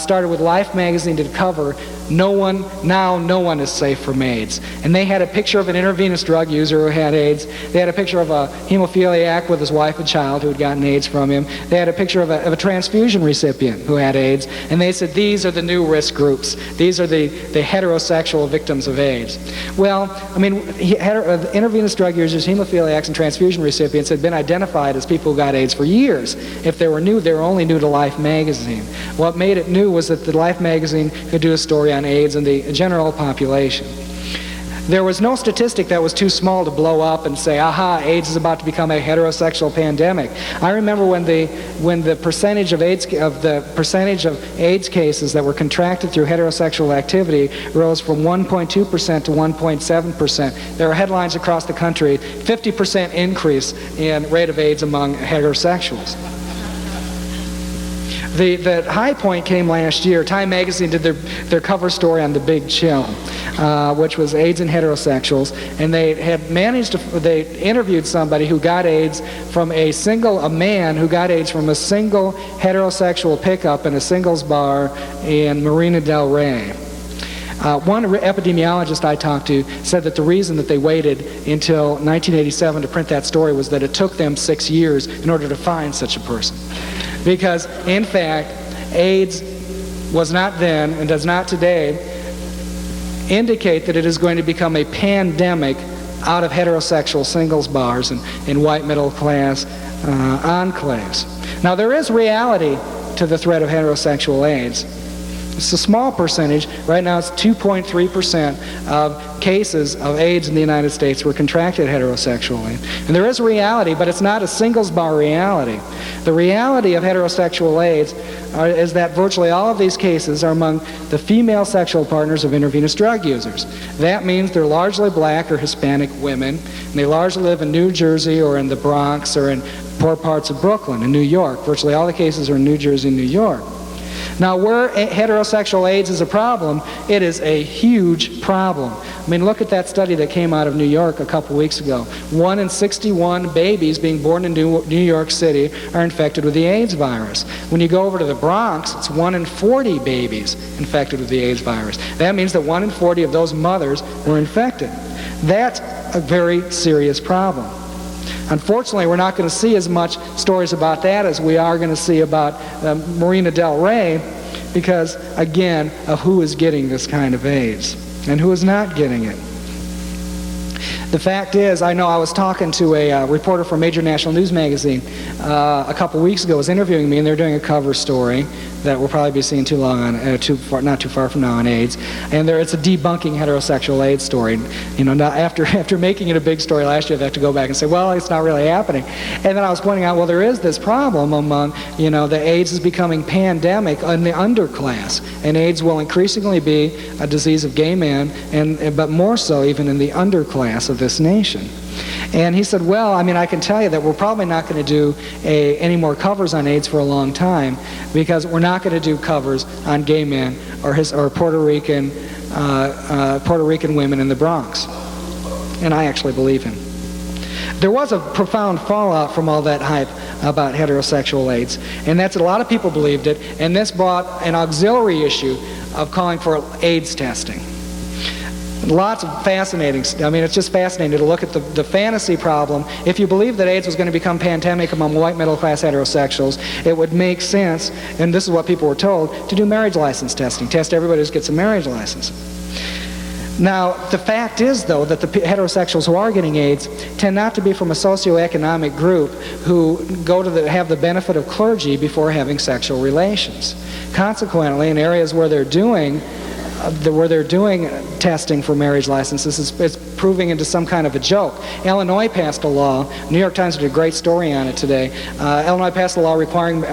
started with Life magazine to cover no one is safe from AIDS. And they had a picture of an intravenous drug user who had AIDS. They had a picture of a hemophiliac with his wife and child who had gotten AIDS from him. They had a picture of a transfusion recipient who had AIDS. And they said, these are the new risk groups. These are the heterosexual victims of AIDS. Well, intravenous drug users, hemophiliacs, and transfusion recipients had been identified as people who got AIDS for years. If they were new, they were only new to Life magazine. What made it new was that the Life magazine could do a story on AIDS and the general population. There was no statistic that was too small to blow up and say, aha, AIDS is about to become a heterosexual pandemic. I remember when the percentage of AIDS cases that were contracted through heterosexual activity rose from 1.2% to 1.7%. There are headlines across the country, 50% increase in rate of AIDS among heterosexuals. The high point came last year. Time magazine did their cover story on The Big Chill, which was AIDS in heterosexuals, and they interviewed somebody who got AIDS from a man who got AIDS from a single heterosexual pickup in a singles bar in Marina del Rey. One epidemiologist I talked to said that the reason that they waited until 1987 to print that story was that it took them 6 years in order to find such a person. Because, in fact, AIDS was not then, and does not today, indicate that it is going to become a pandemic out of heterosexual singles bars and white middle class enclaves. Now, there is reality to the threat of heterosexual AIDS. It's a small percentage. Right now it's 2.3% of cases of AIDS in the United States were contracted heterosexually. And there is a reality, but it's not a singles bar reality. The reality of heterosexual AIDS is that virtually all of these cases are among the female sexual partners of intravenous drug users. That means they're largely black or Hispanic women, and they largely live in New Jersey or in the Bronx or in poor parts of Brooklyn and New York. Virtually all the cases are in New Jersey and New York. Now, where heterosexual AIDS is a problem, it is a huge problem. I mean, look at that study that came out of New York a couple weeks ago. 1 in 61 babies being born in New York City are infected with the AIDS virus. When you go over to the Bronx, it's 1 in 40 babies infected with the AIDS virus. That means that 1 in 40 of those mothers were infected. That's a very serious problem. Unfortunately, we're not going to see as much stories about that as we are going to see about Marina del Rey because, again, of who is getting this kind of AIDS and who is not getting it. The fact is, I know I was talking to a reporter from a major national news magazine a couple weeks ago, was interviewing me, and they're doing a cover story that we'll probably be seeing not too far from now on AIDS. And it's a debunking heterosexual AIDS story. You know, now after making it a big story last year, they have to go back and say, well, it's not really happening. And then I was pointing out, well, there is this problem among, the AIDS is becoming pandemic in the underclass. And AIDS will increasingly be a disease of gay men, but more so even in the underclass of this nation. And he said, well, I can tell you that we're probably not going to do any more covers on AIDS for a long time because we're not going to do covers on gay men or Puerto Rican women in the Bronx. And I actually believe him. There was a profound fallout from all that hype about heterosexual AIDS, and that's a lot of people believed it, and this brought an auxiliary issue of calling for AIDS testing. Lots of fascinating, it's just fascinating to look at the fantasy problem. If you believe that AIDS was going to become pandemic among white middle-class heterosexuals, it would make sense, and this is what people were told, to do marriage license testing. Test everybody who gets a marriage license. Now, the fact is, though, that the heterosexuals who are getting AIDS tend not to be from a socioeconomic group who go to have the benefit of clergy before having sexual relations. Consequently, in areas where they're doing testing for marriage licenses, it's proving into some kind of a joke. Illinois passed a law. New York Times did a great story on it today. Illinois passed a law requiring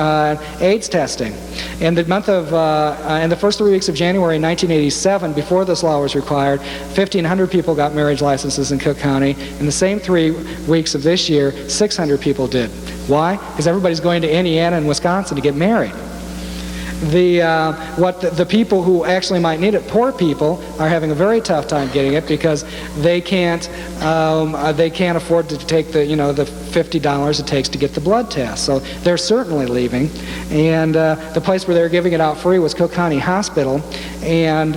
AIDS testing. In the first 3 weeks of January 1987, before this law was required, 1,500 people got marriage licenses in Cook County. In the same 3 weeks of this year, 600 people did. Why? Because everybody's going to Indiana and Wisconsin to get married. The people who actually might need it, poor people, are having a very tough time getting it because they can't afford to take the $50 it takes to get the blood test. So they're certainly leaving. And the place where they're giving it out free was Cook County Hospital, and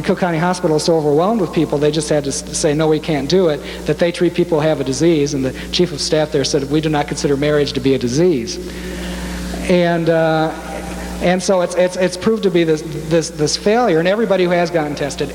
Cook County Hospital is so overwhelmed with people, they just had to say, no, we can't do it, that they treat people who have a disease, and the chief of staff there said, we do not consider marriage to be a disease. And so it's proved to be this failure, and everybody who has gotten tested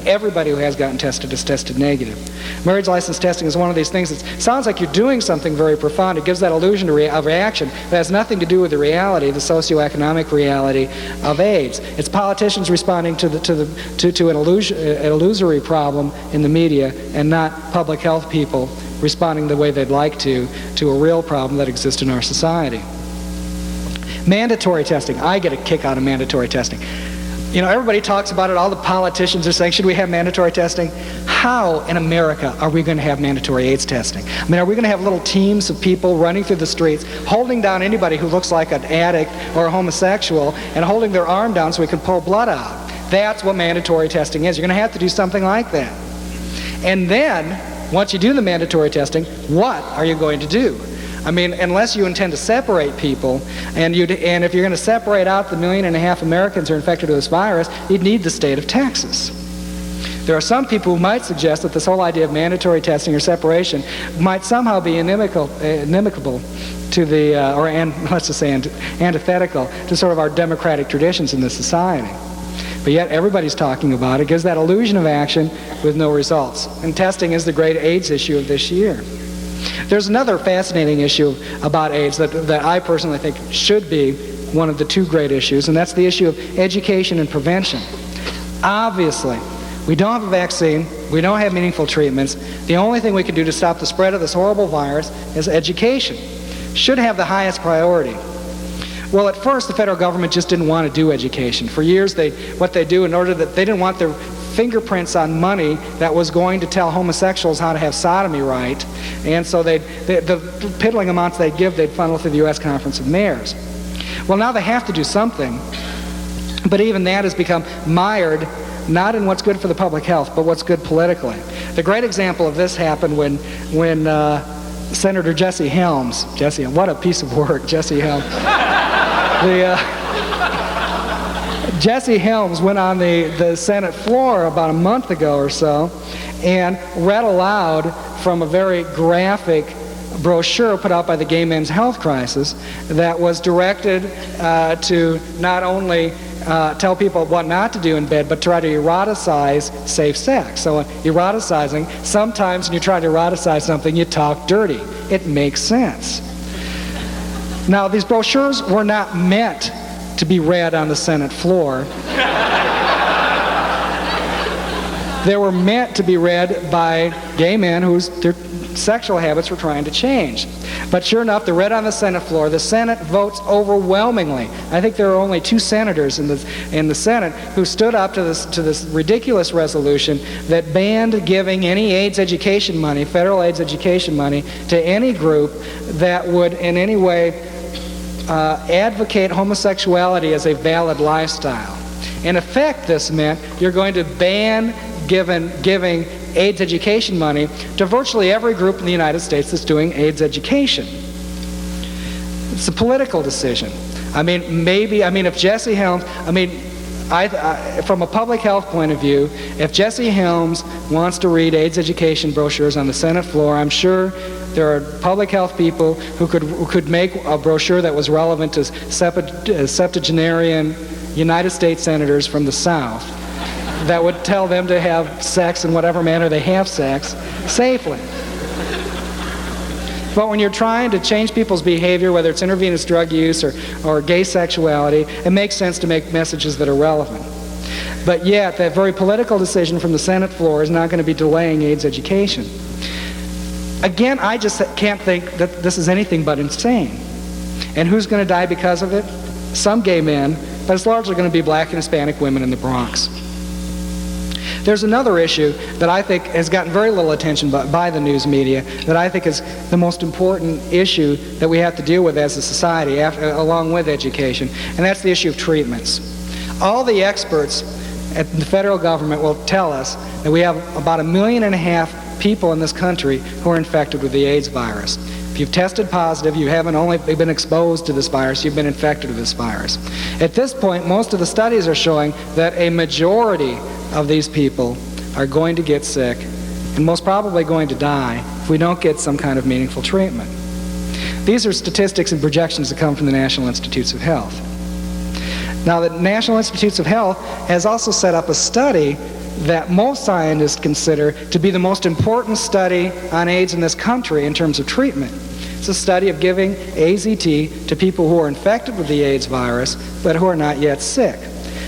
is tested negative. Marriage license testing is one of these things that sounds like you're doing something very profound. It gives that illusion of reaction that has nothing to do with the reality, the socioeconomic reality of AIDS. It's politicians responding to an illusory problem in the media, and not public health people responding the way they'd like to a real problem that exists in our society. Mandatory testing. I get a kick out of mandatory testing. Everybody talks about it. All the politicians are saying, should we have mandatory testing? How in America are we going to have mandatory AIDS testing? Are we going to have little teams of people running through the streets, holding down anybody who looks like an addict or a homosexual, and holding their arm down so we can pull blood out? That's what mandatory testing is. You're going to have to do something like that. And then, once you do the mandatory testing, what are you going to do? Unless you intend to separate people, and if you're going to separate out the 1.5 million Americans who are infected with this virus, you'd need the state of Texas. There are some people who might suggest that this whole idea of mandatory testing or separation might somehow be inimical to let's just say antithetical to sort of our democratic traditions in this society. But yet everybody's talking about it. It gives that illusion of action with no results. And testing is the great AIDS issue of this year. There's another fascinating issue about AIDS that I personally think should be one of the two great issues, and that's the issue of education and prevention. Obviously, we don't have a vaccine, we don't have meaningful treatments. The only thing we can do to stop the spread of this horrible virus is education. Should have the highest priority. Well, at first, the federal government just didn't want to do education. For years, what they do in order that they didn't want their fingerprints on money that was going to tell homosexuals how to have sodomy right, and so the piddling amounts they'd give, they'd funnel through the U.S. Conference of Mayors. Well, now they have to do something, but even that has become mired not in what's good for the public health, but what's good politically. The great example of this happened when Senator Jesse Helms, what a piece of work, Jesse Helms. Jesse Helms went on the Senate floor about a month ago or so and read aloud from a very graphic brochure put out by the Gay Men's Health Crisis that was directed to not only tell people what not to do in bed, but try to eroticize safe sex. So eroticizing, sometimes when you try to eroticize something, you talk dirty. It makes sense. Now, these brochures were not meant to be read on the Senate floor. They were meant to be read by gay men whose their sexual habits were trying to change. But sure enough, they're read on the Senate floor. The Senate votes overwhelmingly. I think there are only 2 senators in the Senate who stood up to this ridiculous resolution that banned giving any AIDS education money, federal AIDS education money, to any group that would in any way advocate homosexuality as a valid lifestyle. In effect, this meant you're going to ban giving AIDS education money to virtually every group in the United States that's doing AIDS education. It's a political decision. If Jesse Helms, from a public health point of view, if Jesse Helms wants to read AIDS education brochures on the Senate floor, I'm sure there are public health people who could make a brochure that was relevant to septuagenarian United States senators from the South that would tell them to have sex in whatever manner they have sex safely. But when you're trying to change people's behavior, whether it's intravenous drug use or gay sexuality, it makes sense to make messages that are relevant. But yet, that very political decision from the Senate floor is not going to be delaying AIDS education. Again, I just can't think that this is anything but insane. And who's going to die because of it? Some gay men, but it's largely going to be black and Hispanic women in the Bronx. There's another issue that I think has gotten very little attention by the news media that I think is the most important issue that we have to deal with as a society along with education, and that's the issue of treatments. All the experts at the federal government will tell us that we have about 1.5 million people in this country who are infected with the AIDS virus. If you've tested positive, you haven't only been exposed to this virus, you've been infected with this virus. At this point, most of the studies are showing that a majority of these people are going to get sick and most probably going to die if we don't get some kind of meaningful treatment. These are statistics and projections that come from the National Institutes of Health. Now, the National Institutes of Health has also set up a study that most scientists consider to be the most important study on AIDS in this country in terms of treatment. It's a study of giving AZT to people who are infected with the AIDS virus but who are not yet sick.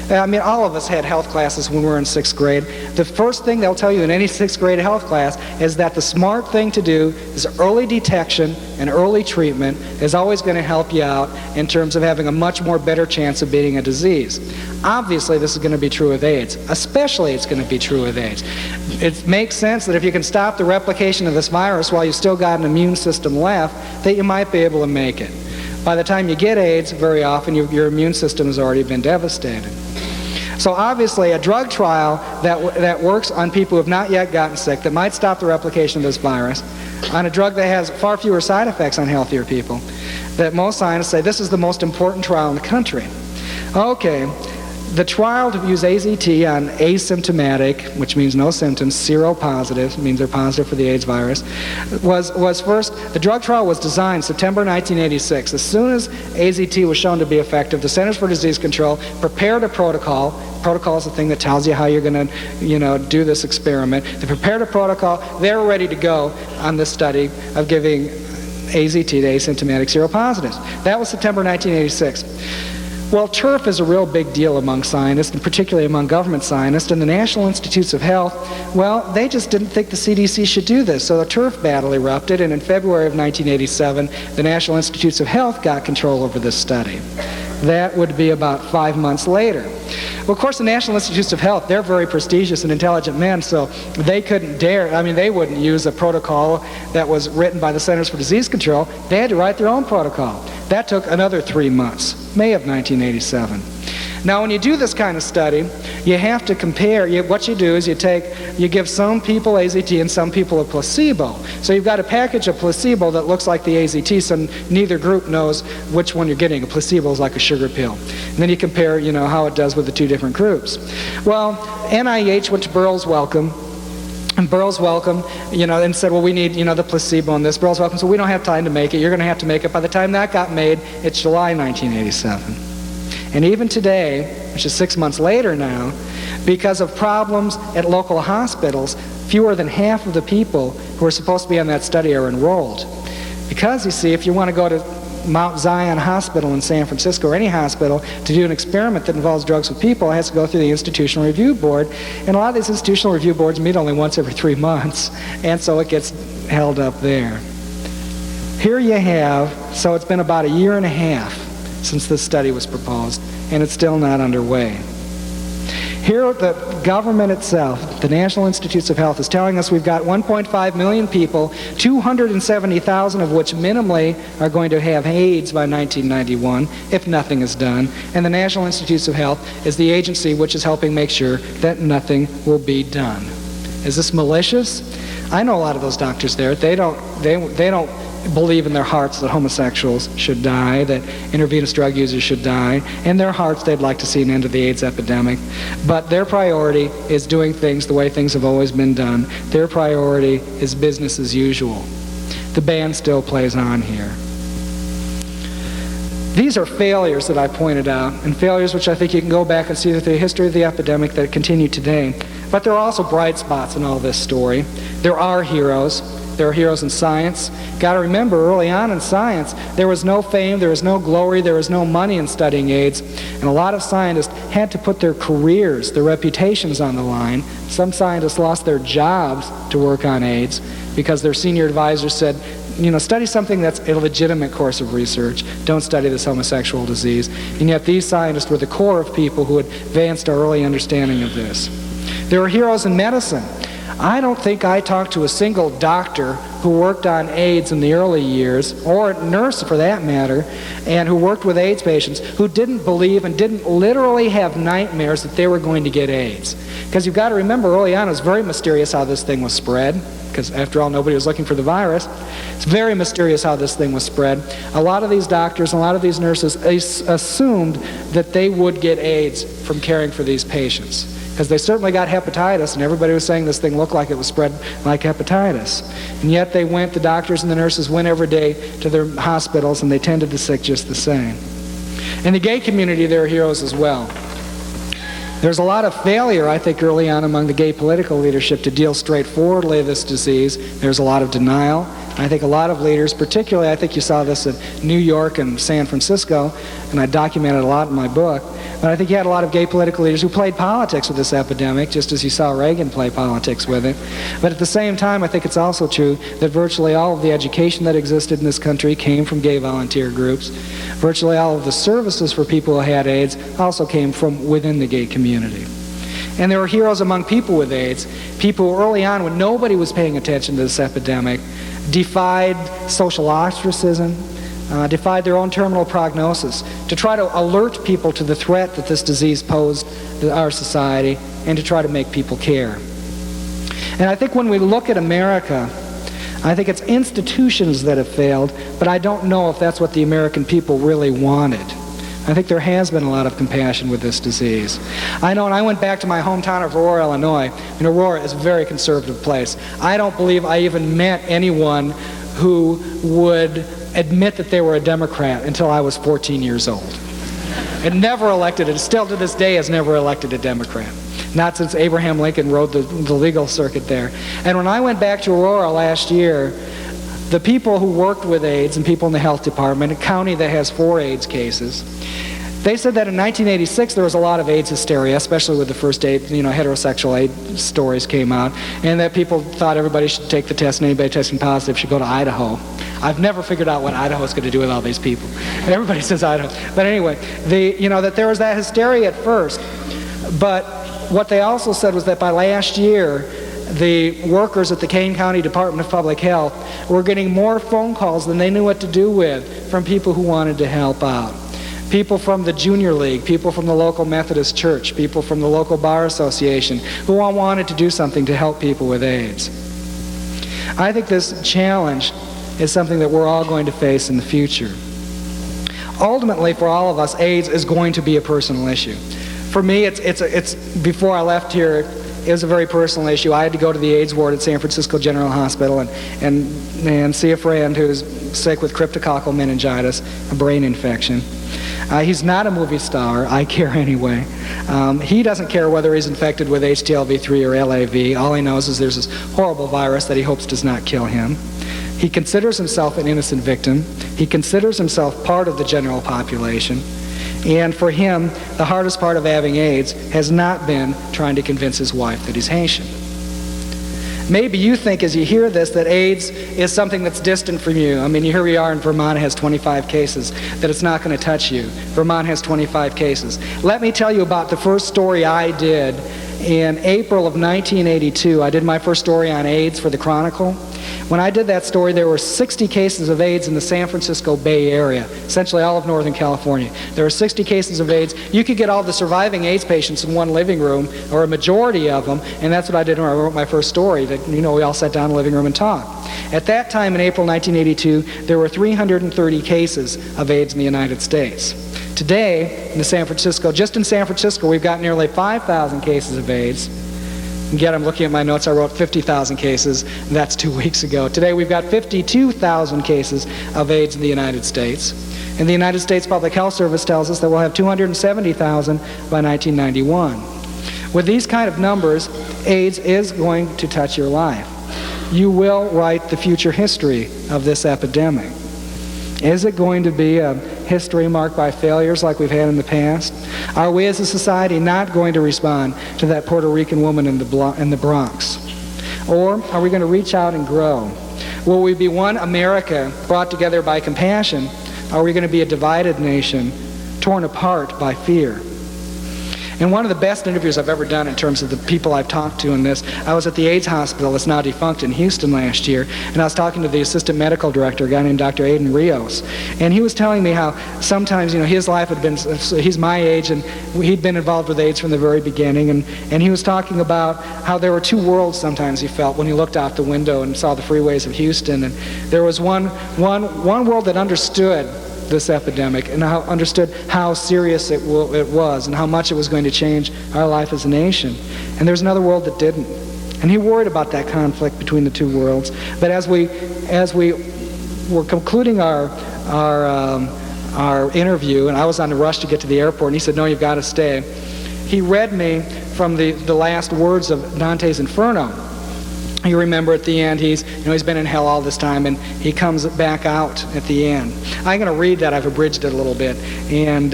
All of us had health classes when we were in 6th grade. The first thing they'll tell you in any 6th grade health class is that the smart thing to do is early detection and early treatment is always going to help you out in terms of having a much more better chance of beating a disease. Obviously, this is going to be true with AIDS. Especially, it's going to be true with AIDS. It makes sense that if you can stop the replication of this virus while you've still got an immune system left, that you might be able to make it. By the time you get AIDS, very often your immune system has already been devastated. So obviously, a drug trial that works on people who have not yet gotten sick, that might stop the replication of this virus, on a drug that has far fewer side effects on healthier people, that most scientists say this is the most important trial in the country. Okay, the trial to use AZT on asymptomatic, which means no symptoms, seropositive, means they're positive for the AIDS virus, was first, the drug trial was designed September 1986. As soon as AZT was shown to be effective, the Centers for Disease Control prepared a protocol. Protocol is the thing that tells you how you're going to, do this experiment. They prepared a protocol. They were ready to go on this study of giving AZT to asymptomatic seropositives. That was September 1986. Well, turf is a real big deal among scientists, and particularly among government scientists, and the National Institutes of Health, well, they just didn't think the CDC should do this, so the turf battle erupted, and in February of 1987, the National Institutes of Health got control over this study. That would be about 5 months later. Well, of course, the National Institutes of Health, they're very prestigious and intelligent men, so they couldn't dare, they wouldn't use a protocol that was written by the Centers for Disease Control. They had to write their own protocol. That took another 3 months, May of 1987. Now, when you do this kind of study, you have to compare. What you do is you give some people AZT and some people a placebo. So you've got a package of placebo that looks like the AZT, so neither group knows which one you're getting. A placebo is like a sugar pill. And then you compare, how it does with the two different groups. Well, NIH went to Burroughs Wellcome. And Burroughs Wellcome, and said, well, we need, the placebo on this. Burroughs Wellcome said, we don't have time to make it. You're going to have to make it. By the time that got made, it's July 1987. And even today, which is 6 months later now, because of problems at local hospitals, fewer than half of the people who are supposed to be on that study are enrolled. Because, you see, if you want to go to Mount Zion Hospital in San Francisco, or any hospital, to do an experiment that involves drugs with people, it has to go through the Institutional Review Board. And a lot of these Institutional Review Boards meet only once every 3 months, and so it gets held up there. Here you have, so it's been about 1.5 years since this study was proposed, and it's still not underway. Here, the government itself, the National Institutes of Health, is telling us we've got 1.5 million people, 270,000 of which minimally are going to have AIDS by 1991, if nothing is done. And the National Institutes of Health is the agency which is helping make sure that nothing will be done. Is this malicious? I know a lot of those doctors there. They don't believe in their hearts that homosexuals should die, that intravenous drug users should die. In their hearts, they'd like to see an end to the AIDS epidemic. But their priority is doing things the way things have always been done. Their priority is business as usual. The band still plays on here. These are failures that I pointed out, and failures which I think you can go back and see through the history of the epidemic that continue today. But there are also bright spots in all this story. There are heroes. There are heroes in science. Got to remember, early on in science, there was no fame, there was no glory, there was no money in studying AIDS, and a lot of scientists had to put their careers, their reputations on the line. Some scientists lost their jobs to work on AIDS because their senior advisors said, study something that's a legitimate course of research. Don't study this homosexual disease. And yet these scientists were the core of people who advanced our early understanding of this. There are heroes in medicine. I don't think I talked to a single doctor who worked on AIDS in the early years, or a nurse for that matter, and who worked with AIDS patients, who didn't believe and didn't literally have nightmares that they were going to get AIDS. Because you've got to remember, early on it was very mysterious how this thing was spread, because after all, nobody was looking for the virus. It's very mysterious how this thing was spread. A lot of these doctors and a lot of these nurses assumed that they would get AIDS from caring for these patients, because they certainly got hepatitis, and everybody was saying this thing looked like it was spread like hepatitis. And yet the doctors and the nurses went every day to their hospitals, and they tended the sick just the same. In the gay community, there are heroes as well. There's a lot of failure, I think, early on among the gay political leadership to deal straightforwardly with this disease. There's a lot of denial. I think a lot of leaders, particularly I think you saw this in New York and San Francisco, and I documented a lot in my book, but I think you had a lot of gay political leaders who played politics with this epidemic, just as you saw Reagan play politics with it. But at the same time, I think it's also true that virtually all of the education that existed in this country came from gay volunteer groups. Virtually all of the services for people who had AIDS also came from within the gay community. And there were heroes among people with AIDS, people who early on, when nobody was paying attention to this epidemic, defied social ostracism, defied their own terminal prognosis to try to alert people to the threat that this disease posed to our society and to try to make people care. And I think when we look at America, I think it's institutions that have failed, but I don't know if that's what the American people really wanted. I think there has been a lot of compassion with this disease. I know, and I went back to my hometown of Aurora, Illinois, and Aurora is a very conservative place. I don't believe I even met anyone who would admit that they were a Democrat until I was 14 years old. And never elected, and still to this day has never elected a Democrat. Not since Abraham Lincoln rode the legal circuit there. And when I went back to Aurora last year, the people who worked with AIDS and people in the health department, a county that has 4 AIDS cases, they said that in 1986 there was a lot of AIDS hysteria, especially with the first AIDS, heterosexual AIDS stories came out, and that people thought everybody should take the test and anybody testing positive should go to Idaho. I've never figured out what Idaho's going to do with all these people. Everybody says Idaho. But anyway, that there was that hysteria at first. But what they also said was that by last year, the workers at the Kane County Department of Public Health were getting more phone calls than they knew what to do with from people who wanted to help out. People from the Junior League, people from the local Methodist Church, people from the local Bar Association who all wanted to do something to help people with AIDS. I think this challenge is something that we're all going to face in the future. Ultimately, for all of us, AIDS is going to be a personal issue. For me, it's before I left here, it was a very personal issue. I had to go to the AIDS ward at San Francisco General Hospital and see a friend who's sick with cryptococcal meningitis, a brain infection. He's not a movie star. I care anyway. He doesn't care whether he's infected with HTLV3 or LAV. All he knows is there's this horrible virus that he hopes does not kill him. He considers himself an innocent victim. He considers himself part of the general population. And for him, the hardest part of having AIDS has not been trying to convince his wife that he's Haitian. Maybe you think as you hear this that AIDS is something that's distant from you. I mean, here we are in Vermont, has 25 cases, that it's not going to touch you. Vermont has 25 cases. Let me tell you about the first story I did in April of 1982. I did my first story on AIDS for the Chronicle. When I did that story, there were 60 cases of AIDS in the San Francisco Bay Area, essentially all of Northern California. There were 60 cases of AIDS. You could get all the surviving AIDS patients in one living room, or a majority of them, and that's what I did when I wrote my first story. That, we all sat down in the living room and talked. At that time, in April 1982, there were 330 cases of AIDS in the United States. Today, just in San Francisco, we've got nearly 5,000 cases of AIDS. Again, I'm looking at my notes. I wrote 50,000 cases. That's 2 weeks ago. Today, we've got 52,000 cases of AIDS in the United States. And the United States Public Health Service tells us that we'll have 270,000 by 1991. With these kind of numbers, AIDS is going to touch your life. You will write the future history of this epidemic. Is it going to be a history marked by failures like we've had in the past? Are we as a society not going to respond to that Puerto Rican woman in the Bronx? Or are we going to reach out and grow? Will we be one America brought together by compassion? Or are we going to be a divided nation torn apart by fear? And one of the best interviews I've ever done in terms of the people I've talked to in this, I was at the AIDS hospital that's now defunct in Houston last year, and I was talking to the assistant medical director, a guy named Dr. Aiden Rios, and he was telling me how sometimes, his life had been, he's my age, and he'd been involved with AIDS from the very beginning, and he was talking about how there were two worlds sometimes he felt when he looked out the window and saw the freeways of Houston, and there was one world that understood this epidemic and understood how serious it was and how much it was going to change our life as a nation. And there's another world that didn't. And he worried about that conflict between the two worlds. But as we were concluding our interview, and I was on the rush to get to the airport, and he said, "No, you've got to stay." He read me from the last words of Dante's Inferno. You remember at the end, he's been in hell all this time, and he comes back out at the end. I'm going to read that. I've abridged it a little bit. And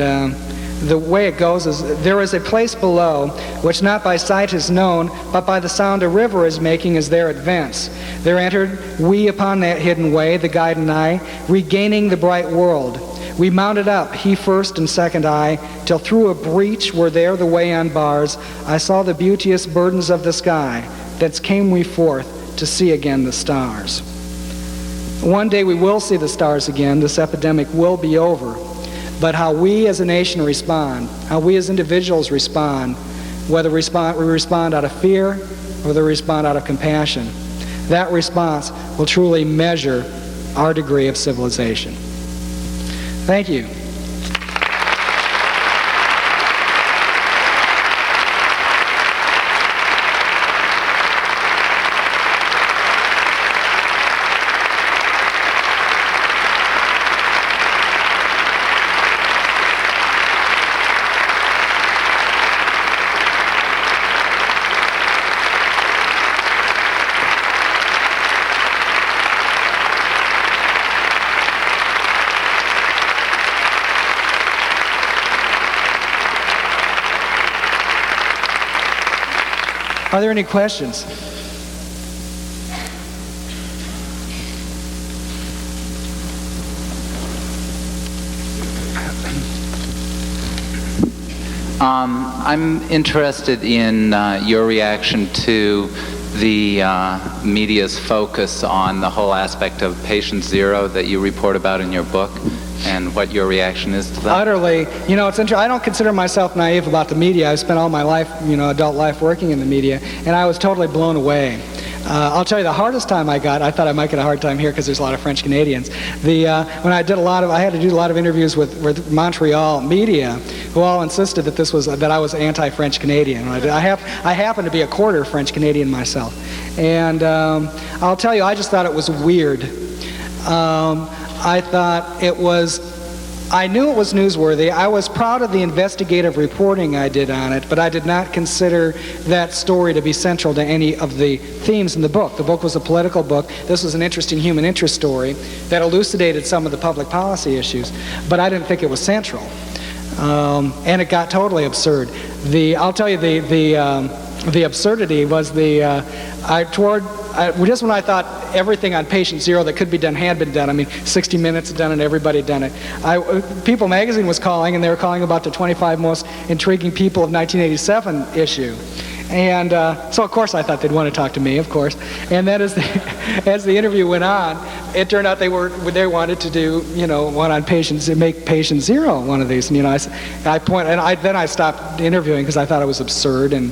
the way it goes is, "There is a place below, which not by sight is known, but by the sound a river is making as there advance. There entered we upon that hidden way, the guide and I, regaining the bright world. We mounted up, he first and second I, till through a breach were there the way on bars, I saw the beauteous burdens of the sky. Thence came we forth to see again the stars." One day we will see the stars again. This epidemic will be over. But how we as a nation respond, how we as individuals respond, whether we respond out of fear or whether we respond out of compassion, that response will truly measure our degree of civilization. Thank you. Are there any questions? I'm interested in your reaction to the media's focus on the whole aspect of patient zero that you report about in your book, and what your reaction is to that. Utterly. It's interesting. I don't consider myself naive about the media. I've spent all my life, adult life working in the media, and I was totally blown away. I'll tell you the hardest time I thought I might get a hard time here because there's a lot of French Canadians. When I had to do a lot of interviews with Montreal media, who all insisted that I was anti-French Canadian. I happen to be a quarter French Canadian myself, and I'll tell you, I just thought it was weird. I knew it was newsworthy. I was proud of the investigative reporting I did on it, but I did not consider that story to be central to any of the themes in the book. The book was a political book. This was an interesting human interest story that elucidated some of the public policy issues, but I didn't think it was central. And it got totally absurd. I'll tell you, the absurdity was just when I thought everything on patient zero that could be done had been done. I mean, 60 Minutes had done it, everybody had done it. People magazine was calling, and they were calling about the 25 most intriguing people of 1987 issue. And so, of course, I thought they'd want to talk to me, of course. And then as the interview went on, it turned out they wanted to do, one on patients, to make patient zero one of these. And, then I stopped interviewing because I thought it was absurd and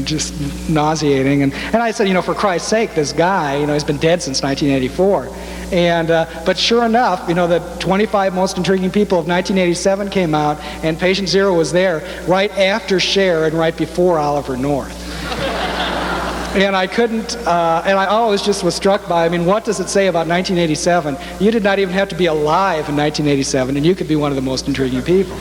just nauseating. And I said, for Christ's sake, this guy, he's been dead since 1984. But sure enough, the 25 most intriguing people of 1987 came out, and patient zero was there right after Cher and right before Oliver North. And I couldn't, and I always just was struck by, what does it say about 1987? You did not even have to be alive in 1987, and you could be one of the most intriguing people.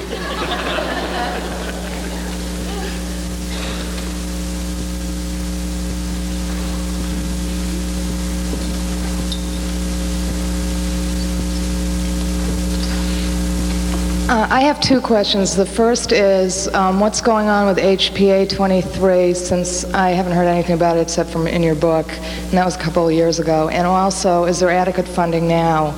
I have two questions. The first is, what's going on with HPA 23, since I haven't heard anything about it except from in your book, and that was a couple of years ago. And also, is there adequate funding now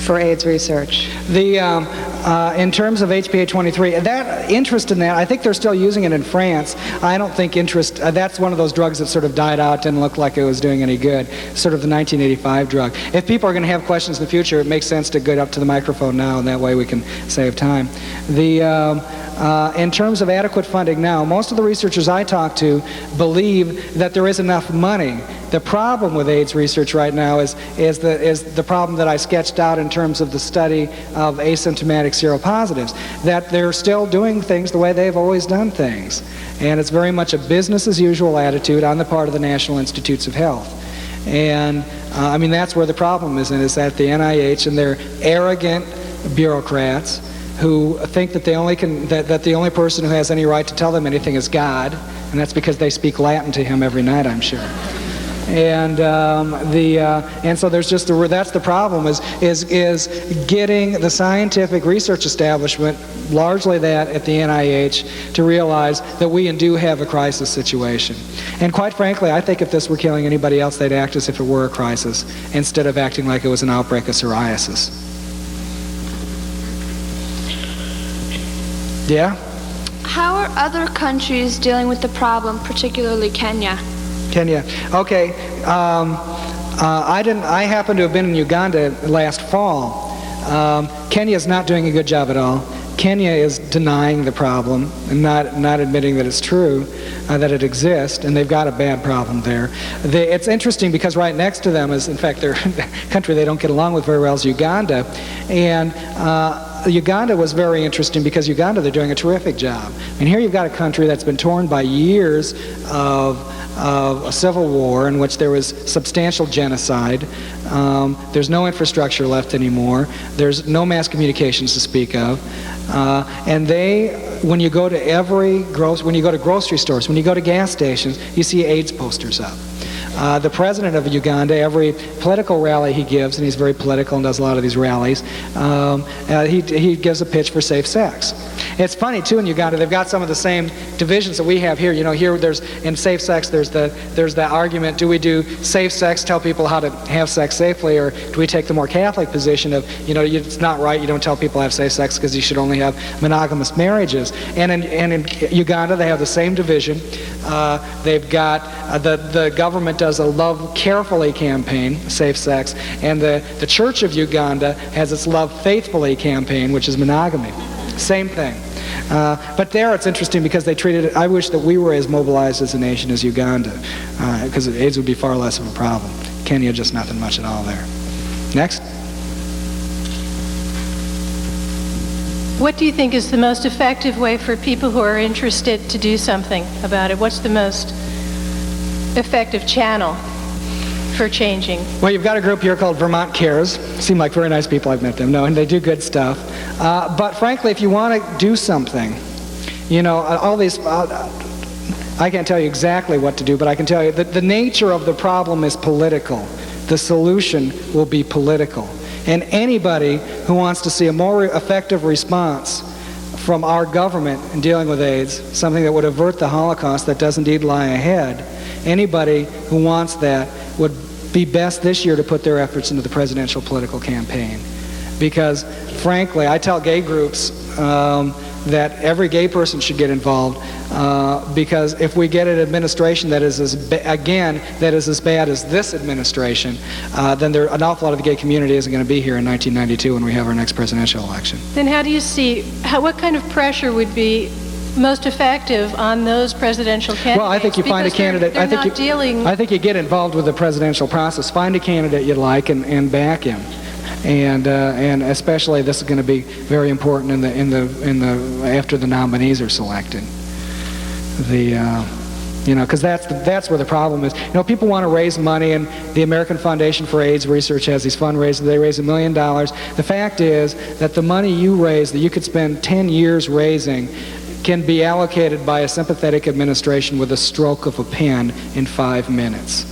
for AIDS research? In terms of HPA 23, that interest in that, I think they're still using it in France. I don't think that's one of those drugs that sort of died out, didn't look like it was doing any good, sort of the 1985 drug. If people are going to have questions in the future, it makes sense to get up to the microphone now, and that way we can save time. In terms of adequate funding now, most of the researchers I talk to believe that there is enough money. The problem with AIDS research right now is the problem that I sketched out in terms of the study of asymptomatic seropositives, that they're still doing things the way they've always done things. And it's very much a business as usual attitude on the part of the National Institutes of Health. And that's where the problem is at the NIH and their arrogant bureaucrats who think that that the only person who has any right to tell them anything is God, and that's because they speak Latin to him every night, I'm sure. And so there's just that's the problem is getting the scientific research establishment, largely that at the NIH, to realize that we do have a crisis situation. And quite frankly, I think if this were killing anybody else, they'd act as if it were a crisis instead of acting like it was an outbreak of psoriasis. Yeah? How are other countries dealing with the problem, particularly Kenya? Kenya. Okay. I happened to have been in Uganda last fall. Kenya is not doing a good job at all. Kenya is denying the problem and not admitting that it's true, that it exists, and they've got a bad problem there. It's interesting because right next to them is, in fact, their country they don't get along with very well is Uganda, and Uganda was very interesting because Uganda, they're doing a terrific job. And here you've got a country that's been torn by years of a civil war in which there was substantial genocide. There's no infrastructure left anymore. There's no mass communications to speak of. And when you go to grocery stores, when you go to gas stations, you see AIDS posters up. The president of Uganda, every political rally he gives, and he's very political and does a lot of these rallies, he gives a pitch for safe sex. It's funny too in Uganda, they've got some of the same divisions that we have here. Here there's in safe sex there's the argument, do we do safe sex, tell people how to have sex safely, or do we take the more Catholic position of, it's not right, you don't tell people to have safe sex because you should only have monogamous marriages. And in Uganda they have the same division. They've got the government does a Love Carefully campaign, safe sex, and the Church of Uganda has its Love Faithfully campaign, which is monogamy. Same thing. But there it's interesting because they treated it, I wish that we were as mobilized as a nation as Uganda, because AIDS would be far less of a problem. Kenya, just nothing much at all there. Next. What do you think is the most effective way for people who are interested to do something about it? What's the most effective channel for changing? Well, you've got a group here called Vermont Cares. Seem like very nice people, I've met them. No, and they do good stuff. But frankly, if you want to do something, all these, I can't tell you exactly what to do, but I can tell you that the nature of the problem is political. The solution will be political. And anybody who wants to see a more effective response from our government in dealing with AIDS, something that would avert the Holocaust that does indeed lie ahead, anybody who wants that would be best this year to put their efforts into the presidential political campaign. Because, frankly, I tell gay groups that every gay person should get involved, because if we get an administration that is as bad as this administration, then an awful lot of the gay community isn't going to be here in 1992 when we have our next presidential election. Then how do you see, what kind of pressure would be most effective on those presidential candidates? Well, I think you find a candidate. I think you get involved with the presidential process. Find a candidate you like and back him. And especially this is going to be very important in the after the nominees are selected. Because that's where the problem is. People want to raise money, and the American Foundation for AIDS Research has these fundraisers. They raise $1 million. The fact is that the money you raise, that you could spend 10 years raising, can be allocated by a sympathetic administration with a stroke of a pen in 5 minutes.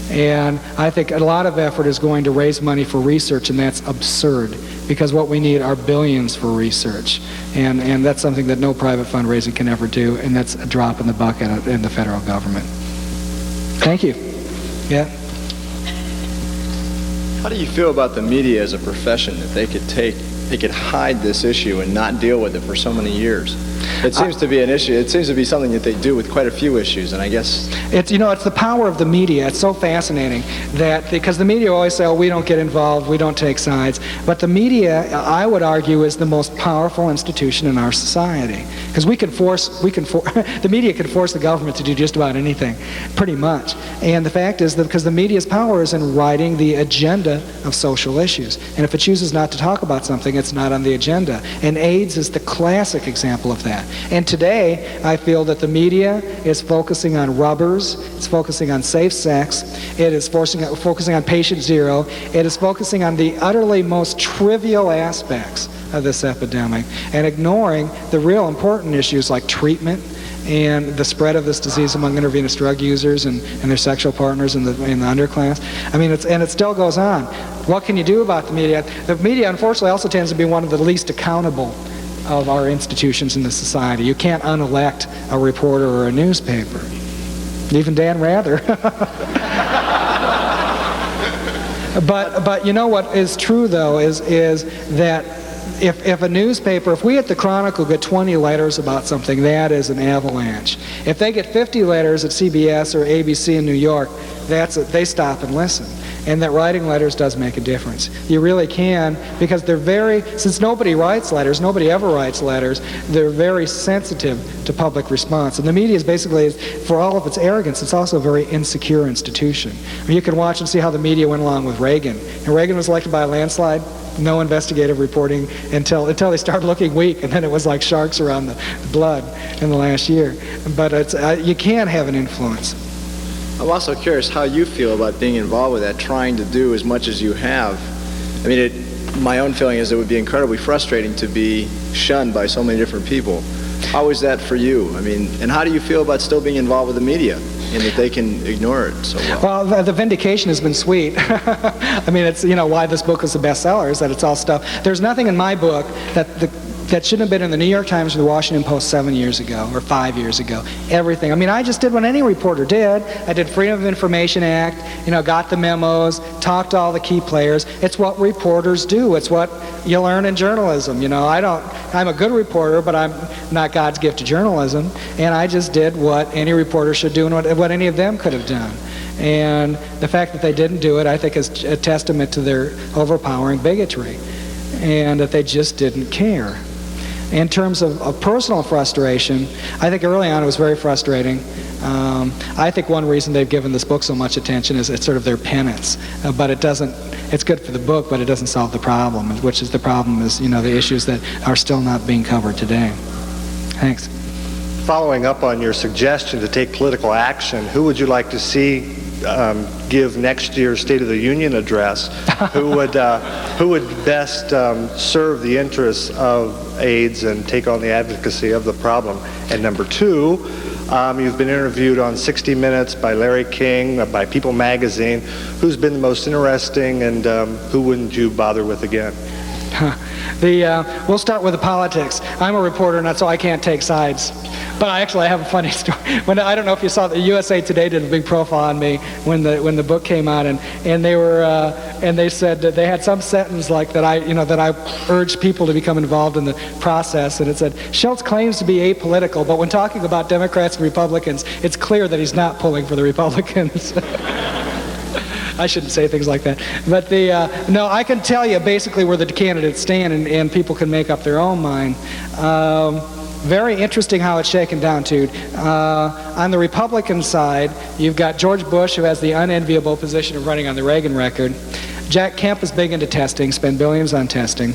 And I think a lot of effort is going to raise money for research, and that's absurd, because what we need are billions for research. And that's something that no private fundraising can ever do, and that's a drop in the bucket in the federal government. Thank you. Yeah? How do you feel about the media as a profession, that they could hide this issue and not deal with it for so many years? It seems to be an issue. It seems to be something that they do with quite a few issues, and I guess it's the power of the media. It's so fascinating that, because the media always say, "Oh, we don't get involved, we don't take sides," but the media, I would argue, is the most powerful institution in our society, because the media can force the government to do just about anything, pretty much. And the fact is that because the media's power is in writing the agenda of social issues, and if it chooses not to talk about something, it's not on the agenda. And AIDS is the classic example of that. And today, I feel that the media is focusing on rubbers, it's focusing on safe sex, it is focusing on patient zero, it is focusing on the utterly most trivial aspects of this epidemic, and ignoring the real important issues like treatment and the spread of this disease among intravenous drug users and their sexual partners in the underclass. I mean, it still goes on. What can you do about the media? The media, unfortunately, also tends to be one of the least accountable of our institutions in the society. You can't unelect a reporter or a newspaper. Even Dan Rather. But you know what is true, though, is that if a newspaper, if we at the Chronicle get 20 letters about something, that is an avalanche. If they get 50 letters at CBS or ABC in New York, they stop and listen. And that writing letters does make a difference. You really can, because since nobody writes letters, nobody ever writes letters, they're very sensitive to public response. And the media is basically, for all of its arrogance, it's also a very insecure institution. I mean, you can watch and see how the media went along with Reagan. And Reagan was elected by a landslide, no investigative reporting until they started looking weak, and then it was like sharks around the blood in the last year. But you can have an influence. I'm also curious how you feel about being involved with that, trying to do as much as you have. I mean, my own feeling is it would be incredibly frustrating to be shunned by so many different people. How is that for you? I mean, and how do you feel about still being involved with the media, and that they can ignore it so well? Well, the vindication has been sweet. I mean, it's why this book is a bestseller, is that it's all stuff. There's nothing in my book that shouldn't have been in the New York Times or the Washington Post 7 years ago or 5 years ago. Everything. I mean, I just did what any reporter did. I did Freedom of Information Act, got the memos, talked to all the key players. It's what reporters do. It's what you learn in journalism. I'm a good reporter, but I'm not God's gift to journalism. And I just did what any reporter should do and what any of them could have done. And the fact that they didn't do it, I think, is a testament to their overpowering bigotry, and that they just didn't care. In terms of personal frustration, I think early on it was very frustrating. I think one reason they've given this book so much attention is it's sort of their penance. But it's good for the book, but it doesn't solve the problem, which is the issues that are still not being covered today. Thanks. Following up on your suggestion to take political action, who would you like to see give next year's State of the Union address? Who would best serve the interests of AIDS and take on the advocacy of the problem? And number two, you've been interviewed on 60 Minutes by Larry King, by People magazine. Who's been the most interesting, and who wouldn't you bother with again? We'll start with the politics. I'm a reporter, and so I can't take sides. But I have a funny story. I don't know if you saw, the USA Today did a big profile on me when the book came out, and they said that they had some sentence like that I urged people to become involved in the process, and it said, Shilts claims to be apolitical, but when talking about Democrats and Republicans, it's clear that he's not pulling for the Republicans. I shouldn't say things like that. But no, I can tell you basically where the candidates stand, and people can make up their own mind. Very interesting how it's shaken down, too. On the Republican side, you've got George Bush, who has the unenviable position of running on the Reagan record. Jack Kemp is big into testing, spend billions on testing.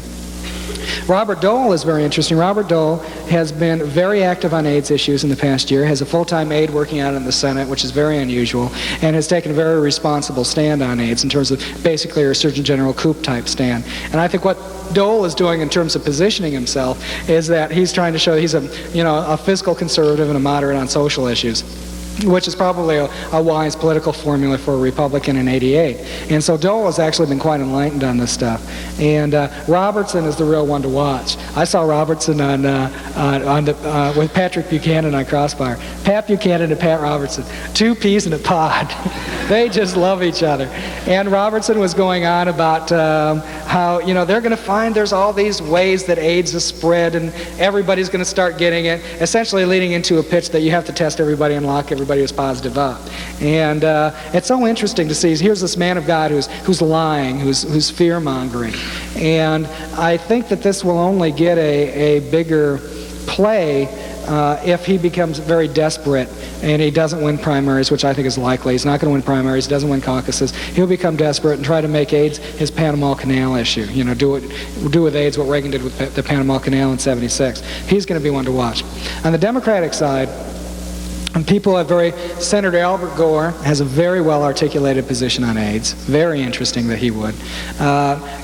Robert Dole is very interesting. Robert Dole has been very active on AIDS issues in the past year, has a full-time aide working out in the Senate, which is very unusual, and has taken a very responsible stand on AIDS in terms of basically a Surgeon General coup type stand. And I think what Dole is doing in terms of positioning himself is that he's trying to show he's a fiscal conservative and a moderate on social issues, which is probably a wise political formula for a Republican in '88. And so Dole has actually been quite enlightened on this stuff. And Robertson is the real one to watch. I saw Robertson with Patrick Buchanan on Crossfire. Pat Buchanan and Pat Robertson, two peas in a pod. They just love each other. And Robertson was going on about how they're going to find there's all these ways that AIDS is spread and everybody's going to start getting it, essentially leading into a pitch that you have to test everybody and lock everybody who's positive up. And it's so interesting to see. Here's this man of God who's lying, who's fear-mongering. And I think that this will only get a bigger play if he becomes very desperate and he doesn't win primaries, which I think is likely. He's not going to win primaries, doesn't win caucuses. He'll become desperate and try to make AIDS his Panama Canal issue. Do with AIDS what Reagan did with the Panama Canal in '76. He's going to be one to watch. On the Democratic side, and people have Senator Albert Gore has a very well-articulated position on AIDS. Very interesting that he would.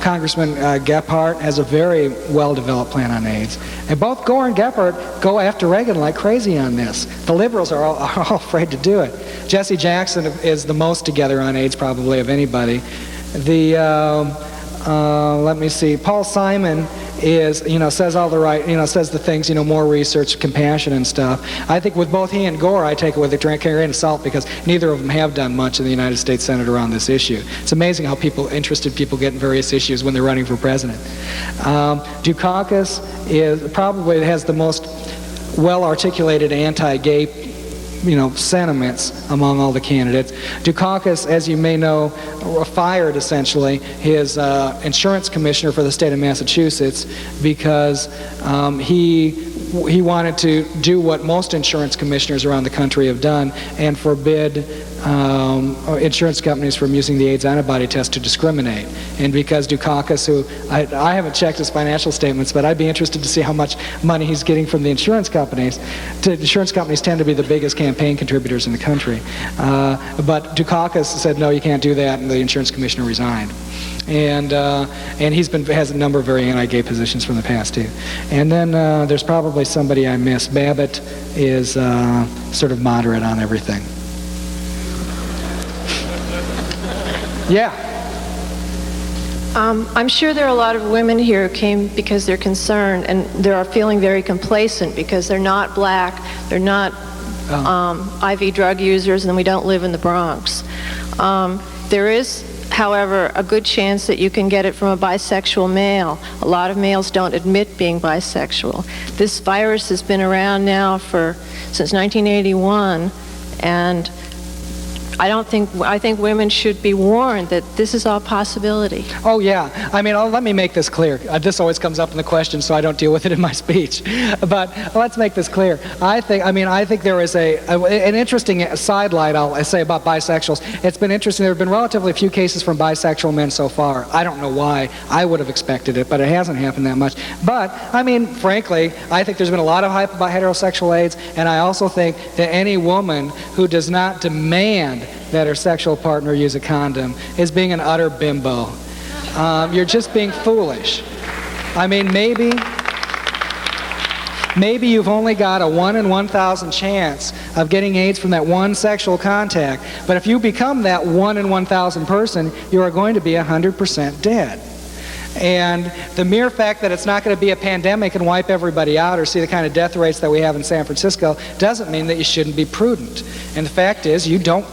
Congressman Gephardt has a very well-developed plan on AIDS. And both Gore and Gephardt go after Reagan like crazy on this. The liberals are all afraid to do it. Jesse Jackson is the most together on AIDS probably of anybody. Let me see, Paul Simon is, says all the right, says the things, more research, compassion and stuff. I think with both he and Gore, I take it with a grain of salt because neither of them have done much in the United States Senate around this issue. It's amazing how interested people get in various issues when they're running for president. Dukakis probably has the most well-articulated anti-gay sentiments among all the candidates. Dukakis, as you may know, fired essentially his insurance commissioner for the state of Massachusetts because he wanted to do what most insurance commissioners around the country have done and forbid insurance companies from using the AIDS antibody test to discriminate. And because Dukakis, who I haven't checked his financial statements, but I'd be interested to see how much money he's getting from the insurance companies. Insurance companies tend to be the biggest campaign contributors in the country. But Dukakis said, no, you can't do that, and the insurance commissioner resigned. And has a number of very anti-gay positions from the past too. And then there's probably somebody I missed. Babbitt is sort of moderate on everything. Yeah. I'm sure there are a lot of women here who came because they're concerned and they're feeling very complacent because they're not black, they're not IV drug users, and we don't live in the Bronx. There is, however, a good chance that you can get it from a bisexual male. A lot of males don't admit being bisexual. This virus has been around now since 1981, and I think women should be warned that this is all possibility. Oh yeah, let me make this clear. This always comes up in the question, so I don't deal with it in my speech. But let's make this clear. I think there is an interesting sidelight I'll say about bisexuals. It's been interesting. There have been relatively few cases from bisexual men so far. I don't know why. I would have expected it, but it hasn't happened that much. But frankly, I think there's been a lot of hype about heterosexual AIDS, and I also think that any woman who does not demand that her sexual partner use a condom is being an utter bimbo. You're just being foolish. Maybe you've only got a 1 in 1,000 chance of getting AIDS from that one sexual contact, but if you become that 1 in 1,000 person, you are going to be 100% dead. And the mere fact that it's not going to be a pandemic and wipe everybody out or see the kind of death rates that we have in San Francisco doesn't mean that you shouldn't be prudent. And the fact is,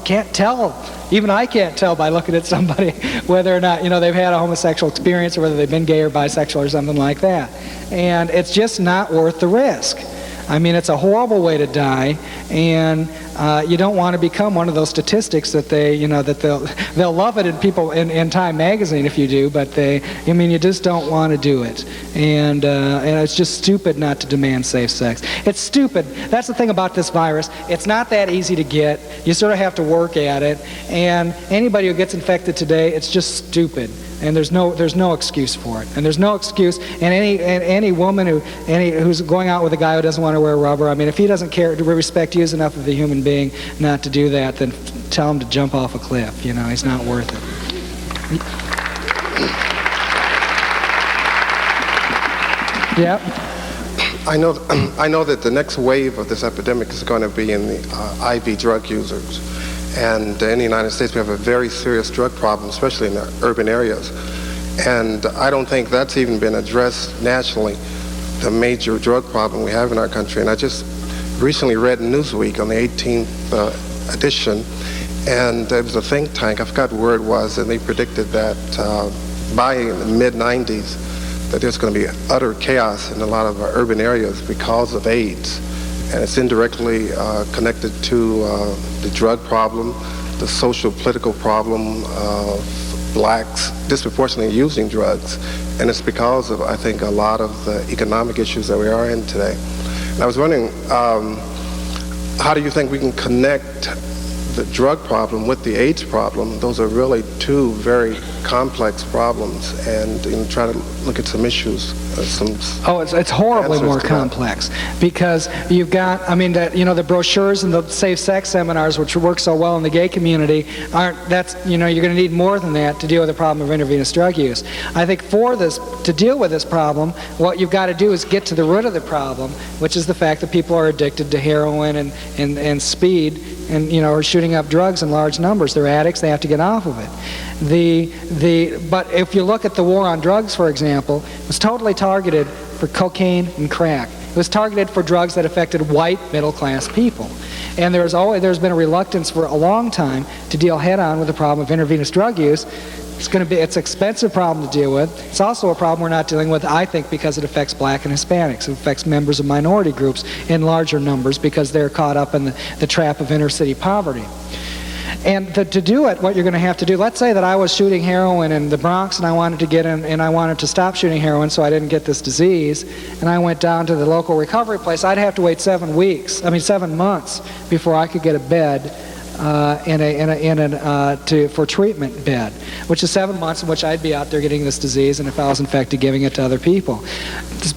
can't tell. Even I can't tell by looking at somebody whether or not, they've had a homosexual experience or whether they've been gay or bisexual or something like that. And it's just not worth the risk. I mean, it's a horrible way to die, and you don't want to become one of those statistics that they'll love it in Time magazine if you do, but you just don't want to do it, and it's just stupid not to demand safe sex. It's stupid. That's the thing about this virus. It's not that easy to get. You sort of have to work at it, and anybody who gets infected today, it's just stupid. And there's no excuse for it, and there's no excuse. And any woman who's going out with a guy who doesn't want to wear rubber, I mean, if he doesn't care to respect you as enough of a human being not to do that, then tell him to jump off a cliff. He's not worth it. Yep. I know that the next wave of this epidemic is going to be in the IV drug users. And in the United States, we have a very serious drug problem, especially in the urban areas. And I don't think that's even been addressed nationally, the major drug problem we have in our country. And I just recently read Newsweek on the 18th edition, and it was a think tank, I forgot where it was, and they predicted that by the mid-90s, that there's going to be utter chaos in a lot of our urban areas because of AIDS. And it's indirectly connected to the drug problem, the social political problem of blacks disproportionately using drugs. And it's because of, I think, a lot of the economic issues that we are in today. And I was wondering, how do you think we can connect the drug problem with the AIDS problem? Those are really two very complex problems, and try to look at some issues. It's horribly more complex, because you've got, the brochures and the safe sex seminars, which work so well in the gay community, you're going to need more than that to deal with the problem of intravenous drug use. I think to deal with this problem, what you've got to do is get to the root of the problem, which is the fact that people are addicted to heroin and speed, and are shooting up drugs in large numbers. They're addicts. They have to get off of it. But if you look at the war on drugs, for example, it was totally targeted for cocaine and crack. It was targeted for drugs that affected white middle-class people. And there's been a reluctance for a long time to deal head-on with the problem of intravenous drug use. It's an expensive problem to deal with. It's also a problem we're not dealing with, I think, because it affects black and Hispanics. It affects members of minority groups in larger numbers because they're caught up in the trap of inner-city poverty. And to do it, what you're going to have to do, let's say that I was shooting heroin in the Bronx and I wanted to stop shooting heroin so I didn't get this disease, and I went down to the local recovery place. I'd have to wait 7 months before I could get a bed for treatment bed, which is 7 months in which I'd be out there getting this disease, and if I was infected, giving it to other people.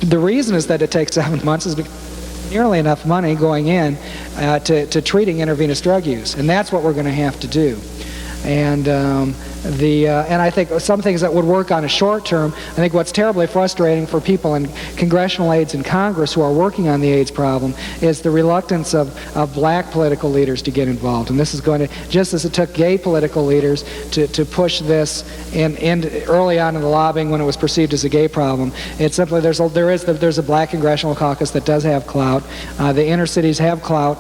The reason is that it takes 7 months is because nearly enough money going in to treating intravenous drug use, and that's what we're going to have to do. And I think some things that would work on a short term, I think what's terribly frustrating for people in congressional aides in Congress who are working on the AIDS problem is the reluctance of black political leaders to get involved. And this is going to, just as it took gay political leaders to push this in early on in the lobbying when it was perceived as a gay problem, it's simply there's a black congressional caucus that does have clout. The inner cities have clout.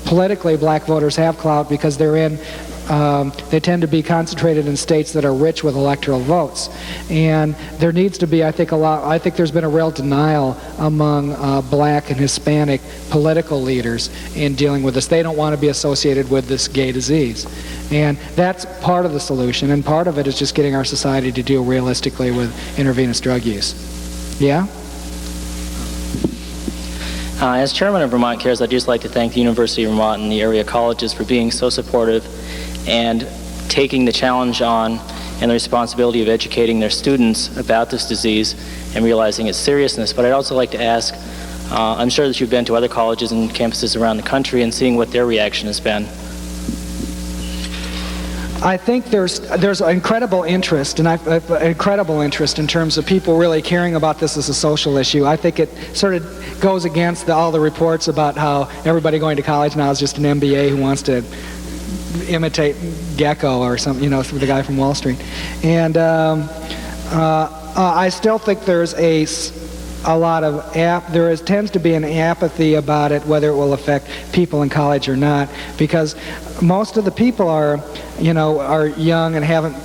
Politically, black voters have clout because they tend to be concentrated in states that are rich with electoral votes. And there needs to be, I think there's been a real denial among black and Hispanic political leaders in dealing with this. They don't want to be associated with this gay disease. And that's part of the solution, and part of it is just getting our society to deal realistically with intravenous drug use. Yeah? As chairman of Vermont Cares, I'd just like to thank the University of Vermont and the area colleges for being so supportive and taking the challenge on and the responsibility of educating their students about this disease and realizing its seriousness. But I'd also like to ask, I'm sure that you've been to other colleges and campuses around the country and seeing what their reaction has been. I think there's incredible interest, and incredible interest in terms of people really caring about this as a social issue. I think it sort of goes against all the reports about how everybody going to college now is just an MBA who wants to imitate Gecko or something, the guy from Wall Street. And I still think there's a lot of tends to be an apathy about it, whether it will affect people in college or not, because most of the people are young and haven't,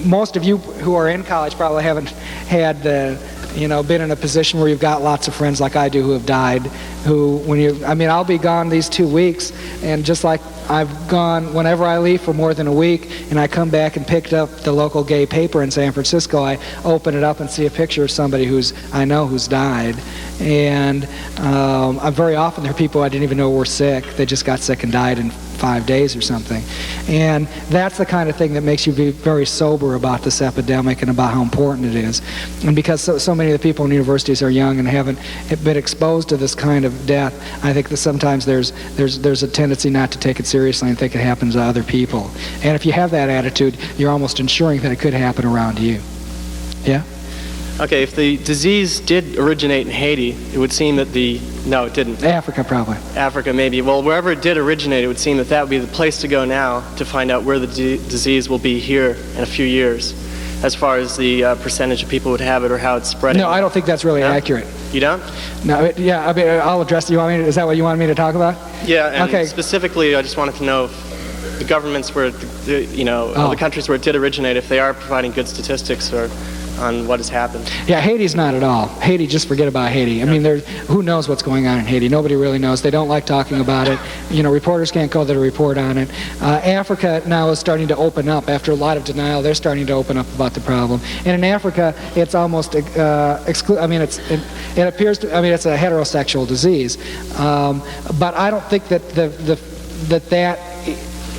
most of you who are in college probably haven't had been in a position where you've got lots of friends like I do who have died, I'll be gone these 2 weeks, and just like I've gone whenever I leave for more than a week and I come back and picked up the local gay paper in San Francisco, I open it up and see a picture of somebody I know who's died. And very often there are people I didn't even know were sick. They just got sick and died in 5 days or something. And that's the kind of thing that makes you be very sober about this epidemic and about how important it is. And because so many of the people in universities are young and haven't been exposed to this kind of death, I think that sometimes there's a tendency not to take it seriously and think it happens to other people. And if you have that attitude, you're almost ensuring that it could happen around you. Yeah? Okay, if the disease did originate in Haiti, it would seem that no, it didn't. Africa, probably. Africa, maybe. Well, wherever it did originate, it would seem that would be the place to go now to find out where the disease will be here in a few years, as far as the percentage of people who would have it or how it's spreading. No, I don't think that's really accurate. You don't? No, I'll address it. Is that what you wanted me to talk about? Yeah, and okay. Specifically, I just wanted to know if the governments where, the countries where it did originate, if they are providing good statistics on what has happened. Yeah, Haiti's not at all. Haiti, just forget about Haiti. Who knows what's going on in Haiti? Nobody really knows. They don't like talking about it. Reporters can't go there to report on it. Africa now is starting to open up. After a lot of denial, they're starting to open up about the problem. And in Africa, it's almost it appears to, it's a heterosexual disease. But I don't think that that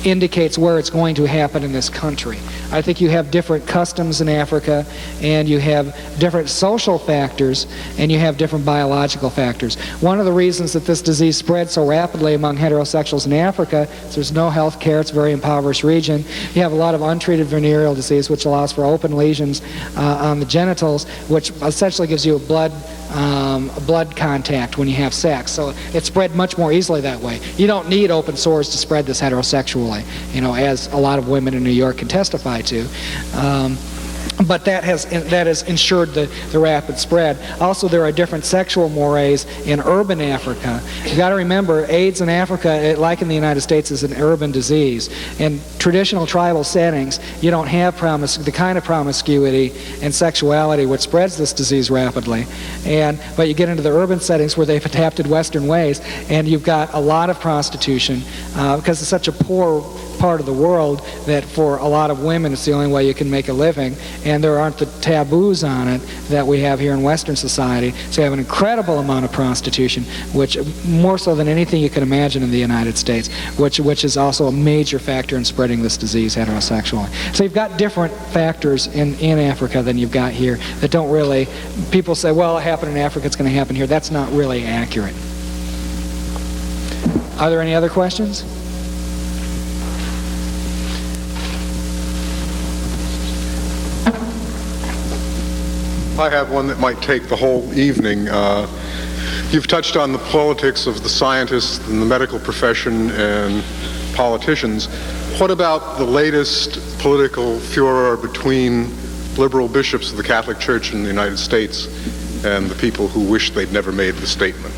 indicates where it's going to happen in this country. I think you have different customs in Africa, and you have different social factors, and you have different biological factors. One of the reasons that this disease spread so rapidly among heterosexuals in Africa is there's no health care. It's a very impoverished region. You have a lot of untreated venereal disease, which allows for open lesions on the genitals, which essentially gives you a blood contact when you have sex. So it's spread much more easily that way. You don't need open sores to spread this heterosexually, as a lot of women in New York can testify to. But that has ensured the rapid spread. Also, there are different sexual mores in urban Africa. You've got to remember, AIDS in Africa, like in the United States, is an urban disease. In traditional tribal settings, you don't have the kind of promiscuity and sexuality which spreads this disease rapidly. But you get into the urban settings where they've adapted Western ways, and you've got a lot of prostitution because it's such a poor part of the world that for a lot of women it's the only way you can make a living, and there aren't the taboos on it that we have here in Western society. So you have an incredible amount of prostitution, which more so than anything you can imagine in the United States, which is also a major factor in spreading this disease heterosexually. So you've got different factors in Africa than you've got here that don't really, people say, well, it happened in Africa, it's going to happen here. That's not really accurate. Are there any other questions? I have one that might take the whole evening. You've touched on the politics of the scientists and the medical profession and politicians. What about the latest political furor between liberal bishops of the Catholic Church in the United States and the people who wish they'd never made the statement?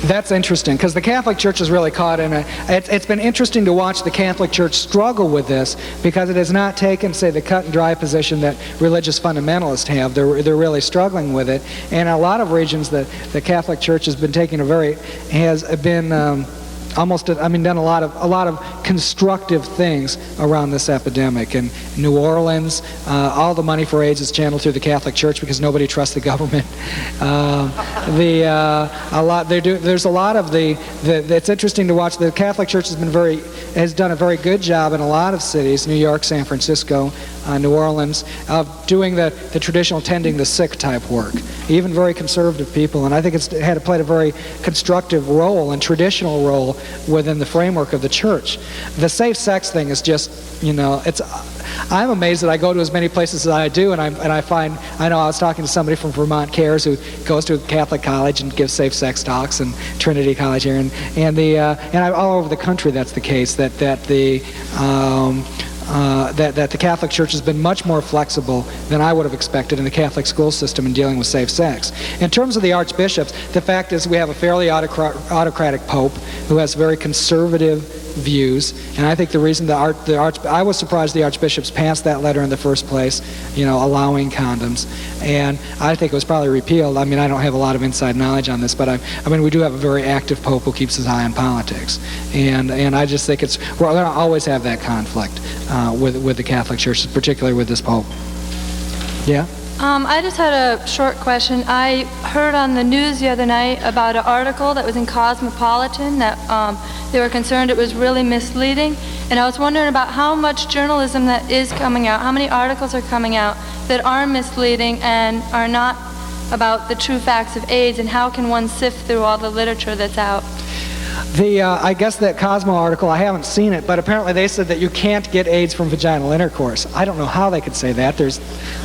That's interesting, because the Catholic Church is really caught in it's been interesting to watch the Catholic Church struggle with this, because it has not taken, say, the cut and dry position that religious fundamentalists have. They're really struggling with it. And in a lot of regions, the Catholic Church has been taking done a lot of constructive things around this epidemic. In New Orleans, all the money for AIDS is channeled through the Catholic Church because nobody trusts the government. It's interesting to watch. The Catholic Church has done a very good job in a lot of cities, New York, San Francisco, New Orleans, of doing the traditional tending the sick type work. Even very conservative people, and I think it's played a very constructive role and traditional role within the framework of the church. The safe sex thing is just, I'm amazed that I go to as many places as I do, and I was talking to somebody from Vermont Cares who goes to a Catholic college and gives safe sex talks, and Trinity College here, and all over the country that's the case, that the that the Catholic Church has been much more flexible than I would have expected in the Catholic school system in dealing with safe sex. In terms of the archbishops, the fact is we have a fairly autocratic pope who has very conservative views, and I think the reason I was surprised the archbishops passed that letter in the first place, allowing condoms, and I think it was probably repealed. I mean, I don't have a lot of inside knowledge on this, but I mean, we do have a very active pope who keeps his eye on politics, and I just think we're going to always have that conflict with the Catholic Church, particularly with this pope. Yeah? I just had a short question. I heard on the news the other night about an article that was in Cosmopolitan that they were concerned it was really misleading. And I was wondering about how much journalism that is coming out, how many articles are coming out that are misleading and are not about the true facts of AIDS, and how can one sift through all the literature that's out? I guess that Cosmo article, I haven't seen it, but apparently they said that you can't get AIDS from vaginal intercourse. I don't know how they could say that. There's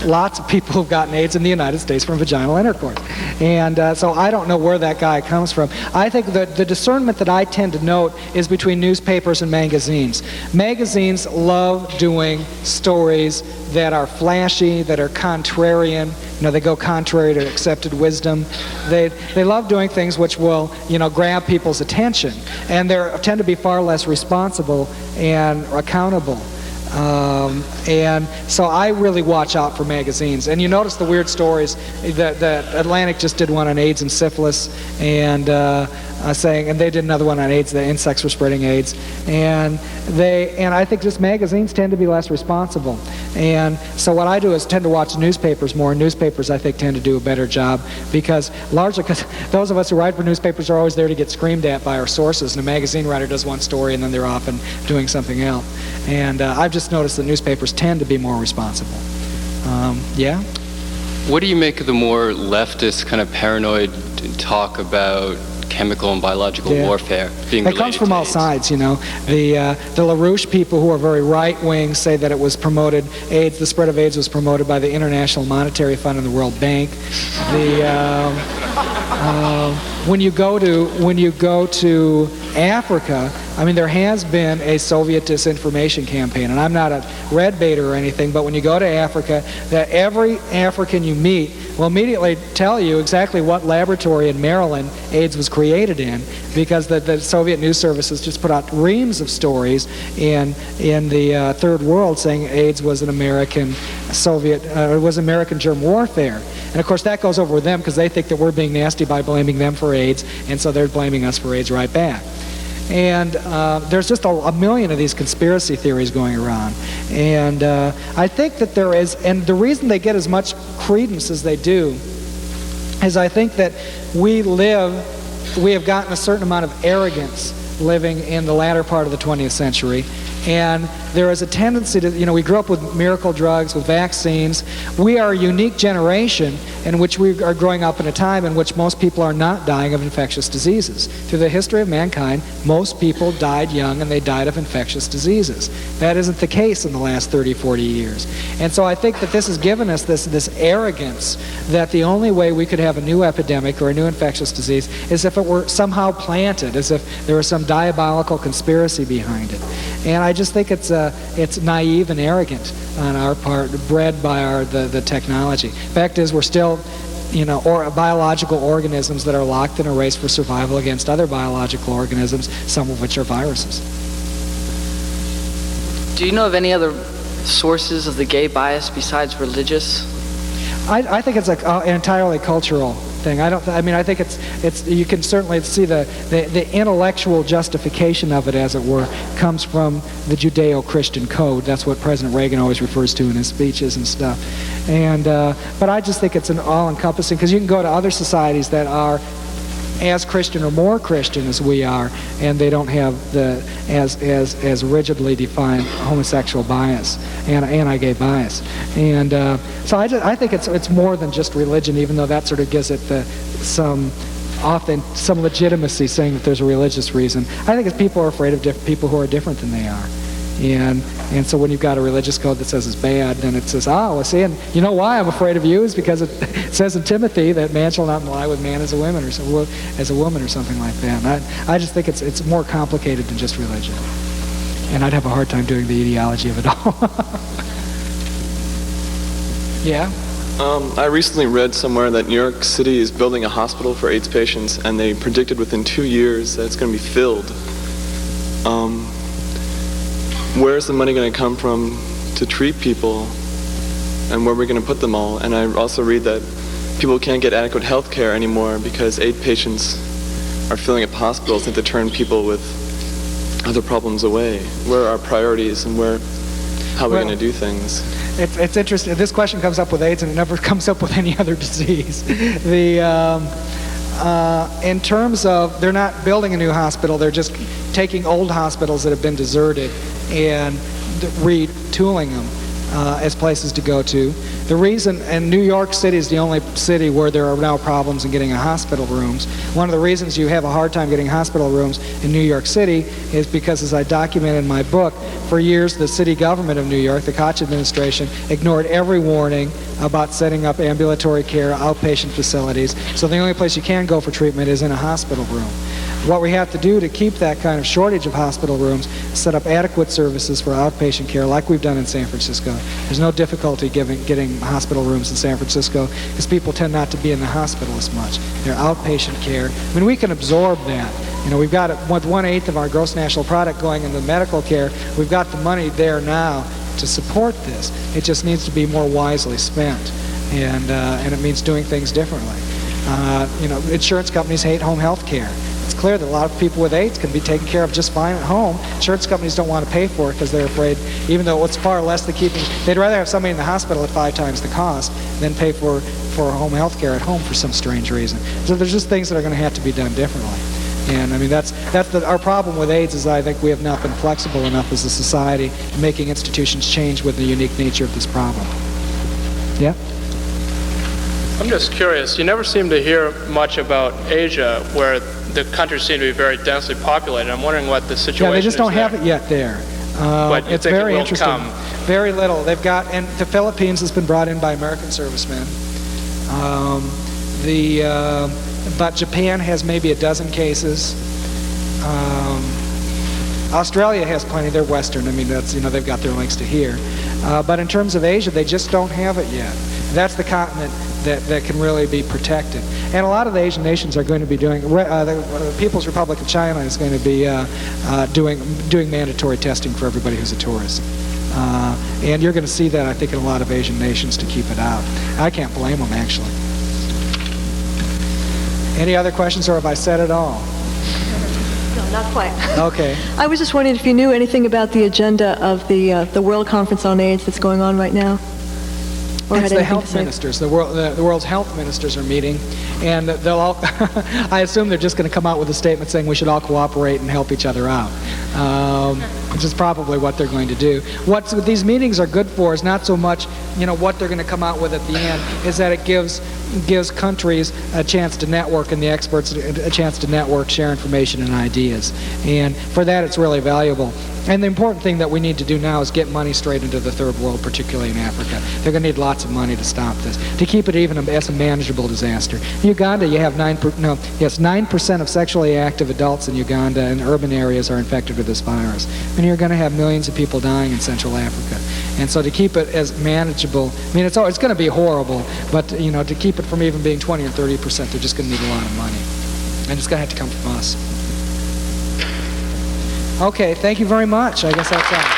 lots of people who've gotten AIDS in the United States from vaginal intercourse. And so I don't know where that guy comes from. I think that the discernment that I tend to note is between newspapers and magazines. Magazines love doing stories that are flashy, that are contrarian. They go contrary to accepted wisdom. They love doing things which will, grab people's attention, and they tend to be far less responsible and accountable. And so I really watch out for magazines. And you notice the weird stories. That Atlantic just did one on AIDS and syphilis, and and they did another one on AIDS. The insects were spreading AIDS, and I think just magazines tend to be less responsible. And so what I do is tend to watch newspapers more. And newspapers, I think, tend to do a better job because those of us who write for newspapers are always there to get screamed at by our sources. And a magazine writer does one story, and then they're off and doing something else. And I've just noticed that newspapers tend to be more responsible. Yeah? What do you make of the more leftist kind of paranoid talk about chemical and biological warfare being related? It comes from all sides, The LaRouche people who are very right-wing say that it was promoted, the spread of AIDS was promoted by the International Monetary Fund and the World Bank. When you go to Africa, I mean, there has been a Soviet disinformation campaign, and I'm not a red baiter or anything, but when you go to Africa, that every African you meet will immediately tell you exactly what laboratory in Maryland AIDS was created in, because the Soviet news services just put out reams of stories in the third world saying AIDS was an American American germ warfare. And of course that goes over with them because they think that we're being nasty by blaming them for AIDS, and so they're blaming us for AIDS right back. And there's just a million of these conspiracy theories going around. And I think that there is, and the reason they get as much credence as they do is I think that we have gotten a certain amount of arrogance living in the latter part of the 20th century. And there is a tendency to, we grew up with miracle drugs, with vaccines. We are a unique generation in which we are growing up in a time in which most people are not dying of infectious diseases. Through the history of mankind, most people died young and they died of infectious diseases. That isn't the case in the last 30, 40 years. And so I think that this has given us this arrogance that the only way we could have a new epidemic or a new infectious disease is if it were somehow planted, as if there was some diabolical conspiracy behind it. And I just think it's naive and arrogant on our part, bred by the technology. Fact is, we're still, biological organisms that are locked in a race for survival against other biological organisms, some of which are viruses. Do you know of any other sources of the gay bias besides religious? I think it's an entirely cultural thing. I think it's you can certainly see the intellectual justification of it, as it were, comes from the Judeo-Christian code. That's what President Reagan always refers to in his speeches and stuff. And but I just think it's an all-encompassing, because you can go to other societies that are as Christian or more Christian as we are, and they don't have as rigidly defined homosexual bias and anti-gay bias. And so I think it's more than just religion, even though that sort of gives it some legitimacy, saying that there's a religious reason. I think it's people are afraid of people who are different than they are. And so when you've got a religious code that says it's bad, then it says, see, and you know why I'm afraid of you is because it says in Timothy that man shall not lie with man as a woman or something like that. And I just think it's more complicated than just religion. and I'd have a hard time doing the etiology of it all. Yeah? I recently read somewhere that New York City is building a hospital for AIDS patients, and they predicted within 2 years that it's going to be filled. Where's the money going to come from to treat people, and where are we going to put them all? And I also read that people can't get adequate health care anymore because AIDS patients are filling up hospitals and to turn people with other problems away. Where are our priorities, and how are we going to do things? It's interesting. This question comes up with AIDS, and it never comes up with any other disease. In terms of, they're not building a new hospital, they're just taking old hospitals that have been deserted and retooling them as places to go to. The reason, and New York City is the only city where there are now problems in getting hospital rooms. One of the reasons you have a hard time getting hospital rooms in New York City is because, as I documented in my book, for years the city government of New York, the Koch administration, ignored every warning about setting up ambulatory care, outpatient facilities. So the only place you can go for treatment is in a hospital room. What we have to do to keep that kind of shortage of hospital rooms is set up adequate services for outpatient care like we've done in San Francisco. There's no difficulty getting hospital rooms in San Francisco because people tend not to be in the hospital as much. They're outpatient care. I mean, we can absorb that. You know, we've got with 1/8 of our gross national product going into medical care. We've got the money there now to support this. It just needs to be more wisely spent, and it means doing things differently. You know, insurance companies hate home health care. It's clear that a lot of people with AIDS can be taken care of just fine at home. Insurance companies don't want to pay for it because they're afraid, even though it's far less than they'd rather have somebody in the hospital at 5 times the cost than pay for home health care at home for some strange reason. So there's just things that are going to have to be done differently. And I mean, our problem with AIDS is I think we have not been flexible enough as a society in making institutions change with the unique nature of this problem. Yeah? I'm just curious, you never seem to hear much about Asia, where the countries seem to be very densely populated. I'm wondering what the situation is. Yeah, they just don't have it yet there. But it's very interesting. Very little. They've got, and the Philippines has been brought in by American servicemen. But Japan has maybe a dozen cases. Australia has plenty. They're Western. I mean, that's, you know, they've got their links to here. But in terms of Asia, they just don't have it yet. That's the continent that can really be protected. And a lot of the Asian nations are going to be doing, the People's Republic of China is going to be doing mandatory testing for everybody who's a tourist. And you're going to see that, I think, in a lot of Asian nations to keep it out. I can't blame them, actually. Any other questions, or have I said it all? No, not quite. Okay. I was just wondering if you knew anything about the agenda of the World Conference on AIDS that's going on right now? Or it's the health ministers. The world's health ministers are meeting, and they'll all, I assume they're just going to come out with a statement saying we should all cooperate and help each other out, which is probably what they're going to do. What these meetings are good for is not so much, you know, what they're going to come out with at the end, is that it gives countries a chance to network and the experts a chance to network, share information and ideas. And for that, it's really valuable. And the important thing that we need to do now is get money straight into the third world, particularly in Africa. They're going to need lots of money to stop this, to keep it even as a manageable disaster. In Uganda, you have 9% of sexually active adults in Uganda in urban areas are infected with this virus. And you're going to have millions of people dying in Central Africa. And so to keep it as manageable, I mean, it's going to be horrible, but, you know, to keep it from even being 20 or 30%, they're just going to need a lot of money. And it's going to have to come from us. Okay, thank you very much. I guess that's all.